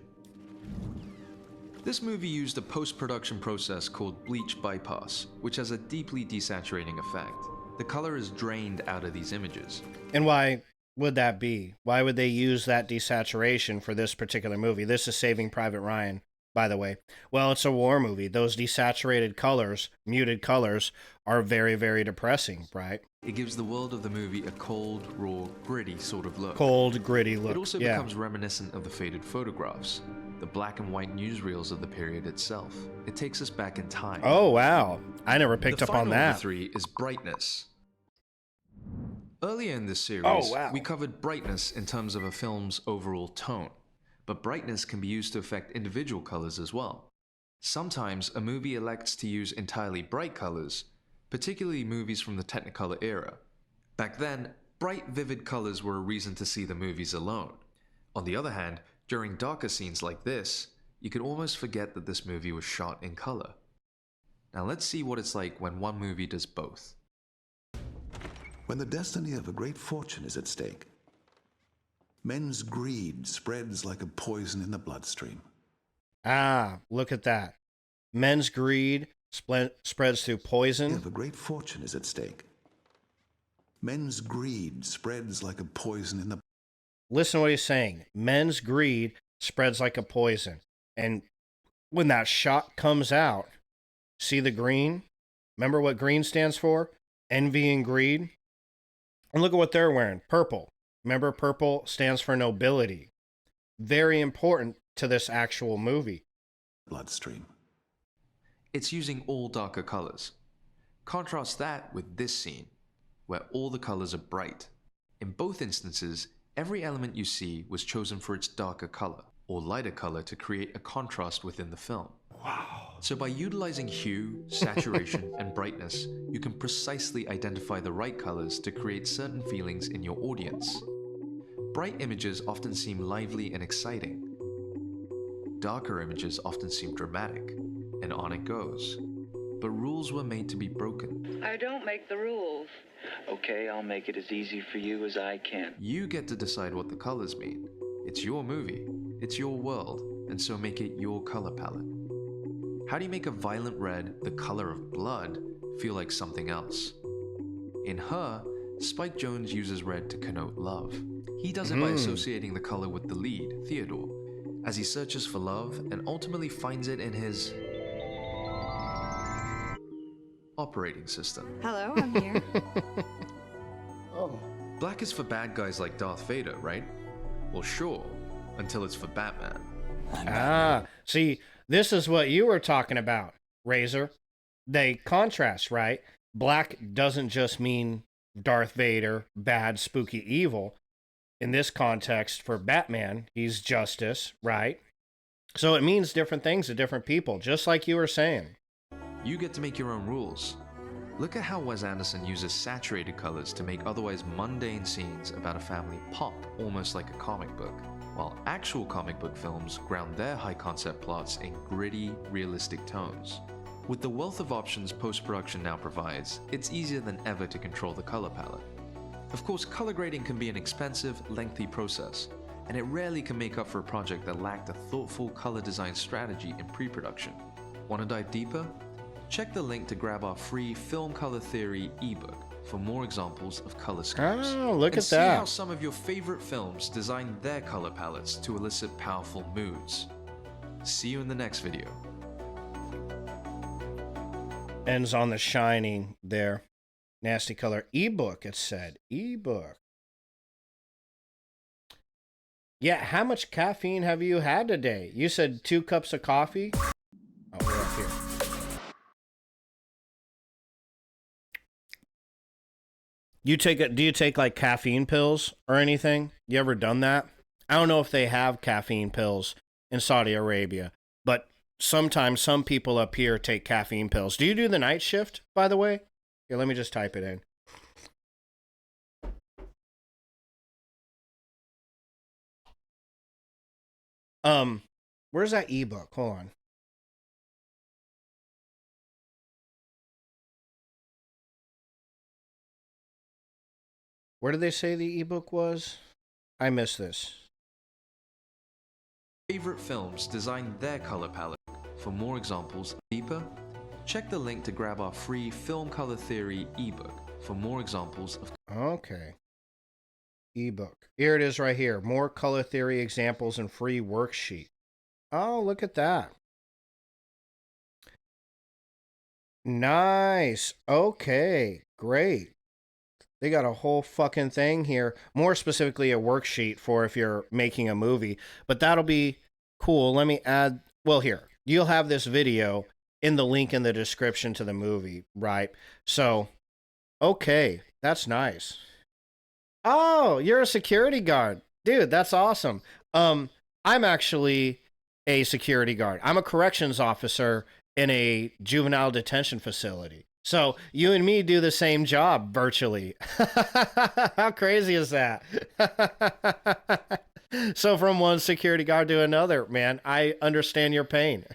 I: This movie used a post-production process called bleach bypass, which has a deeply desaturating effect. The color is drained out of these images.
A: And why would that be? Why would they use that desaturation for this particular movie? This is Saving Private Ryan, by the way. Well, it's a war movie. Those desaturated colors, muted colors, are very, very depressing, right?
I: It gives the world of the movie a cold, raw, gritty sort of look.
A: Cold, gritty look.
I: It also
A: yeah.
I: becomes reminiscent of the faded photographs, the black and white newsreels of the period itself. It takes us back in time.
A: Oh, wow. I never picked
I: The
A: up on
I: final
A: that.
I: of the 3 is brightness. Earlier in this series,
A: Oh, wow.
I: we covered brightness in terms of a film's overall tone, but brightness can be used to affect individual colors as well. Sometimes a movie elects to use entirely bright colors, particularly movies from the Technicolor era. Back then, bright, vivid colors were a reason to see the movies alone. On the other hand, during darker scenes like this, you could almost forget that this movie was shot in color. Now let's see what it's like when one movie does both.
K: When the destiny of a great fortune is at stake, men's greed spreads like a poison in the bloodstream.
A: Ah, look at that. Men's greed spreads through poison.
K: If a great fortune is at stake, men's greed spreads like a poison in the...
A: Listen to what he's saying. Men's greed spreads like a poison. And when that shot comes out, see the green? Remember what green stands for? Envy and greed. And look at what they're wearing. Purple. Remember, purple stands for nobility. Very important to this actual movie.
K: Bloodstream.
I: It's using all darker colors. Contrast that with this scene, where all the colors are bright. In both instances, every element you see was chosen for its darker color, or lighter color to create a contrast within the film. Wow. So by utilizing hue, saturation, and brightness, you can precisely identify the right colors to create certain feelings in your audience. Bright images often seem lively and exciting. Darker images often seem dramatic, and on it goes. But rules were made to be broken.
L: I don't make the rules. Okay, I'll make it as easy for you as I can.
I: You get to decide what the colors mean. It's your movie, it's your world, and so make it your color palette. How do you make a violent red, the color of blood, feel like something else? In Her, Spike Jonze uses red to connote love. He does it by associating the color with the lead, Theodore, as he searches for love and ultimately finds it in his operating system.
H: Hello, I'm here.
K: Oh.
I: Black is for bad guys like Darth Vader, right? Well, sure, until it's for Batman.
A: See, this is what you were talking about, Razor. They contrast, right? Black doesn't just mean Darth Vader, bad, spooky, evil. In this context, for Batman, he's justice, right? So it means different things to different people, just like you were saying.
I: You get to make your own rules. Look at how Wes Anderson uses saturated colors to make otherwise mundane scenes about a family pop, almost like a comic book, while actual comic book films ground their high-concept plots in gritty, realistic tones. With the wealth of options post-production now provides, it's easier than ever to control the color palette. Of course, color grading can be an expensive, lengthy process, and it rarely can make up for a project that lacked a thoughtful color design strategy in pre-production. Want to dive deeper? Check the link to grab our free Film Color Theory ebook for more examples of color schemes.
A: Oh, look
I: and
A: at
I: see
A: that.
I: how some of your favorite films design their color palettes to elicit powerful moods. See you in the next video.
A: Ends on The Shining there. Nasty color ebook, it said. Ebook. Yeah, how much caffeine have you had today? You said 2 cups of coffee? Oh, we're up here. Do you take like caffeine pills or anything? You ever done that? I don't know if they have caffeine pills in Saudi Arabia, but sometimes some people up here take caffeine pills. Do you do the night shift, by the way? Here, let me just type it in. Where's that ebook? Hold on. Where did they say the ebook was? I missed this.
I: Favorite films design their color palette. For more examples, deeper, check the link to grab our free Film Color Theory ebook for more examples of...
A: Okay. Ebook. Here it is right here. More color theory examples and free worksheet. Oh, look at that. Nice. Okay. Great. They got a whole fucking thing here. More specifically, a worksheet for if you're making a movie. But that'll be cool. Let me add... Well, here. You'll have this video in the link in the description to the movie, right? So, okay. That's nice. Oh, you're a security guard. Dude, that's awesome. I'm actually a security guard. I'm a corrections officer in a juvenile detention facility. So you and me do the same job virtually. How crazy is that? So from one security guard to another, man, I understand your pain.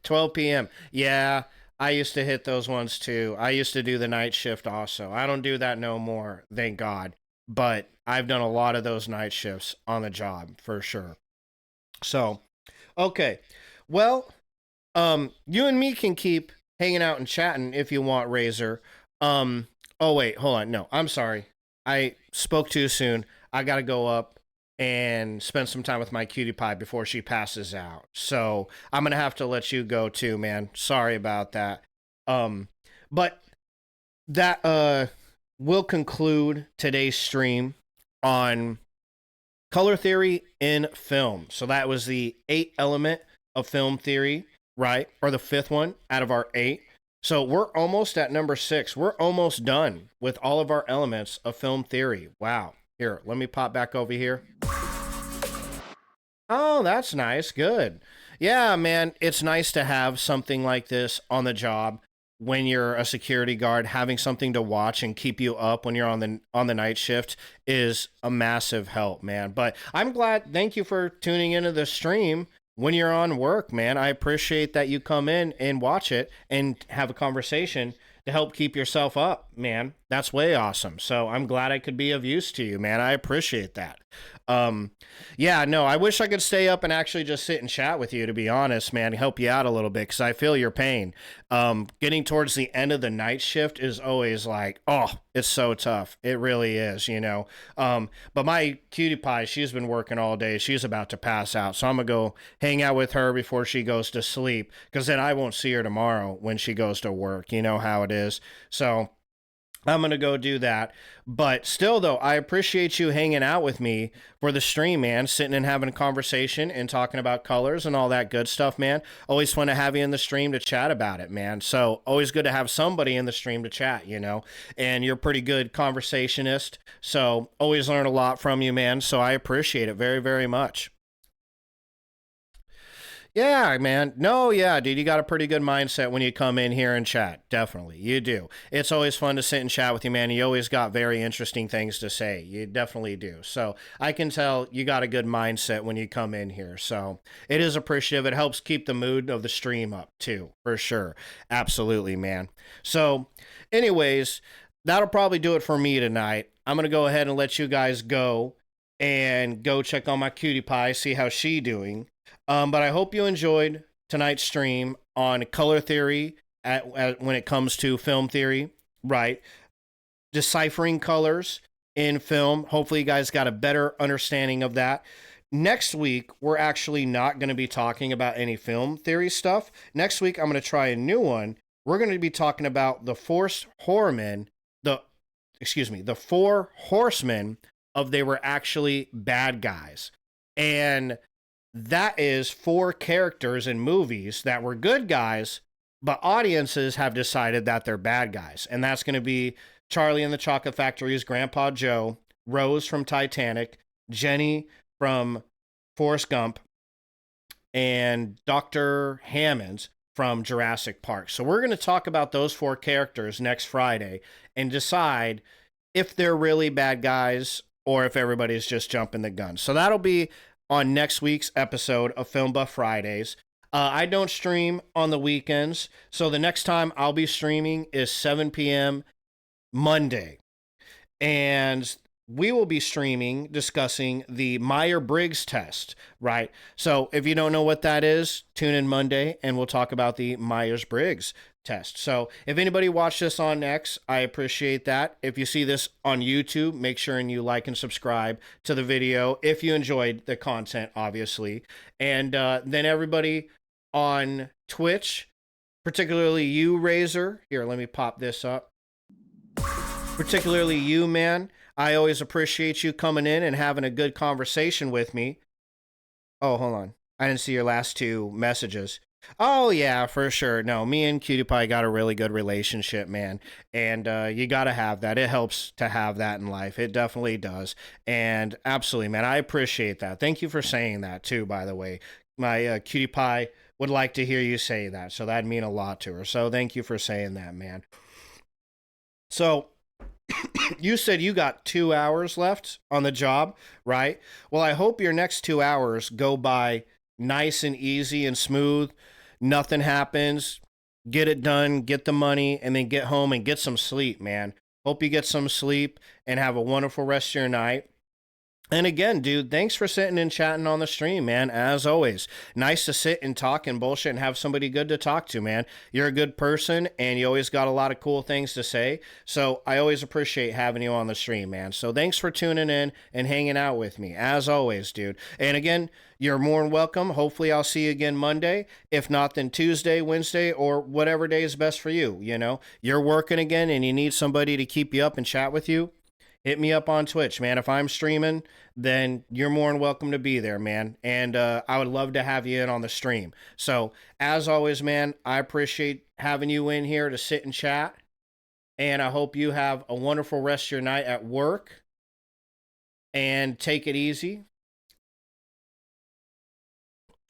A: 12 p.m. Yeah, I used to hit those ones too. I used to do the night shift also. I don't do that no more, thank God. But I've done a lot of those night shifts on the job for sure. So, okay. Well, you and me can keep hanging out and chatting if you want, Razor. Oh wait, hold on. No, I'm sorry. I spoke too soon. I gotta go up and spend some time with my cutie pie before she passes out. So I'm gonna have to let you go too, man. Sorry about that. But that will conclude today's stream on color theory in film. So that was the 8th element of film theory, right? Or the 5th one out of our 8. So we're almost at number 6. We're almost done with all of our elements of film theory. Wow. Here, let me pop back over here. Oh, that's nice. Good. Yeah, man, it's nice to have something like this on the job when you're a security guard. Having something to watch and keep you up when you're on the night shift is a massive help, man. But I'm glad. Thank you for tuning into the stream when you're on work, man. I appreciate that you come in and watch it and have a conversation to help keep yourself up, man. That's way awesome. So I'm glad I could be of use to you, man. I appreciate that. Yeah, no, I wish I could stay up and actually just sit and chat with you, to be honest, man, help you out a little bit, because I feel your pain. Getting towards the end of the night shift is always like, oh, it's so tough. It really is, you know. But my cutie pie, she's been working all day. She's about to pass out. So I'm going to go hang out with her before she goes to sleep, because then I won't see her tomorrow when she goes to work. You know how it is. So I'm going to go do that. But still, though, I appreciate you hanging out with me for the stream, man, sitting and having a conversation and talking about colors and all that good stuff, man. Always fun to have you in the stream to chat about it, man. So always good to have somebody in the stream to chat, you know, and you're a pretty good conversationist. So always learn a lot from you, man. So I appreciate it very, very much. Yeah, man. No, yeah, dude, you got a pretty good mindset when you come in here and chat. Definitely. You do. It's always fun to sit and chat with you, man. You always got very interesting things to say. You definitely do. So I can tell you got a good mindset when you come in here. So it is appreciative. It helps keep the mood of the stream up too, for sure. Absolutely, man. So anyways, that'll probably do it for me tonight. I'm going to go ahead and let you guys go and go check on my cutie pie, see how she doing. But I hope you enjoyed tonight's stream on color theory when it comes to film theory, right? Deciphering colors in film. Hopefully you guys got a better understanding of that. Next week, we're actually not going to be talking about any film theory stuff. Next week, I'm going to try a new one. We're going to be talking about the four horsemen of they were actually bad guys. And that is 4 characters in movies that were good guys, but audiences have decided that they're bad guys. And that's going to be Charlie and the Chocolate Factory's Grandpa Joe, Rose from Titanic, Jenny from Forrest Gump, and Dr. Hammond from Jurassic Park. So we're going to talk about those 4 characters next Friday and decide if they're really bad guys or if everybody's just jumping the gun. So that'll be on next week's episode of Film Buff Fridays. I don't stream on the weekends, so the next time I'll be streaming is 7 p.m. Monday. And we will be discussing the Myers-Briggs test, right? So if you don't know what that is, tune in Monday and we'll talk about the Myers-Briggs test. So if anybody watched this on X, I appreciate that. If you see this on YouTube, make sure and you like and subscribe to the video if you enjoyed the content, obviously. And then everybody on Twitch, particularly you, Razor. Here, let me pop this up. Particularly you, man. I always appreciate you coming in and having a good conversation with me. Oh, hold on. I didn't see your last 2 messages. Oh, yeah, for sure. No, me and Cutie Pie got a really good relationship, man. And you got to have that. It helps to have that in life. It definitely does. And absolutely, man, I appreciate that. Thank you for saying that, too, by the way. My Cutie Pie would like to hear you say that. So that'd mean a lot to her. So thank you for saying that, man. So you said you got 2 hours left on the job, right? Well, I hope your next 2 hours go by nice and easy and smooth. nothing happens. Get it done, get the money, and then get home and get some sleep, man. Hope you get some sleep and have a wonderful rest of your night. And again, dude, thanks for sitting and chatting on the stream, man. As always, nice to sit and talk and bullshit and have somebody good to talk to, man. You're a good person and you always got a lot of cool things to say. So I always appreciate having you on the stream, man. So thanks for tuning in and hanging out with me, as always, dude. And again, you're more than welcome. Hopefully I'll see you again Monday. If not, then Tuesday, Wednesday, or whatever day is best for you. You know, you're working again and you need somebody to keep you up and chat with you. Hit me up on Twitch, man. If I'm streaming, then you're more than welcome to be there, man. And I would love to have you in on the stream. So, as always, man, I appreciate having you in here to sit and chat. And I hope you have a wonderful rest of your night at work. And take it easy.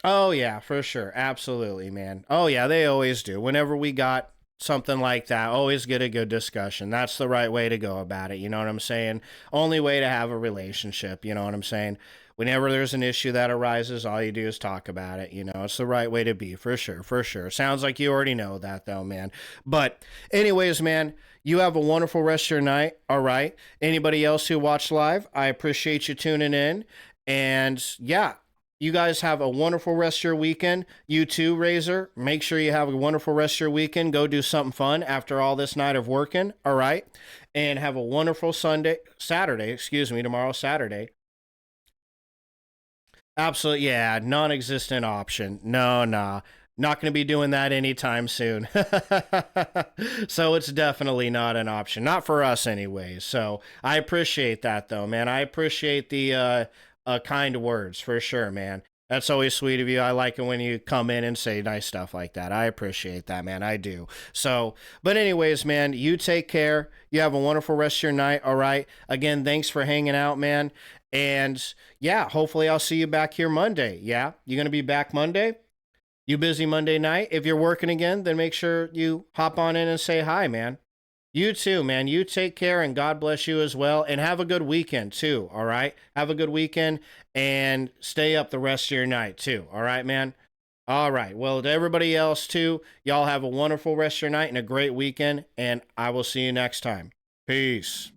A: Oh, yeah, for sure. Absolutely, man. Oh, yeah, they always do. Whenever we got something like that, always get a good discussion. That's the right way to go about it. You know what I'm saying? Only way to have a relationship. You know what I'm saying? Whenever there's an issue that arises, all you do is talk about it. You know, it's the right way to be, for sure, for sure. Sounds like you already know that, though, man. But anyways, man, you have a wonderful rest of your night. All right. Anybody else who watched live, I appreciate you tuning in. And yeah, you guys have a wonderful rest of your weekend. You too, Razor. Make sure you have a wonderful rest of your weekend. Go do something fun after all this night of working. All right. And have a wonderful Saturday, tomorrow, Saturday. Absolutely. Yeah. Non-existent option. No, nah. Not going to be doing that anytime soon. So it's definitely not an option. Not for us anyways. So I appreciate that though, man. I appreciate the, kind words for sure, man. That's always sweet of you. I like it when you come in and say nice stuff like that. I appreciate that, man. I do. So, but anyways, man, you take care. You have a wonderful rest of your night. All right. Again, thanks for hanging out, man. And yeah, hopefully I'll see you back here Monday. Yeah. You going to be back Monday? You busy Monday night? If you're working again, then make sure you hop on in and say hi, man. You too, man. You take care and God bless you as well. And have a good weekend too, all right? Have a good weekend and stay up the rest of your night too, all right, man? All right. Well, to everybody else too, y'all have a wonderful rest of your night and a great weekend. And I will see you next time. Peace.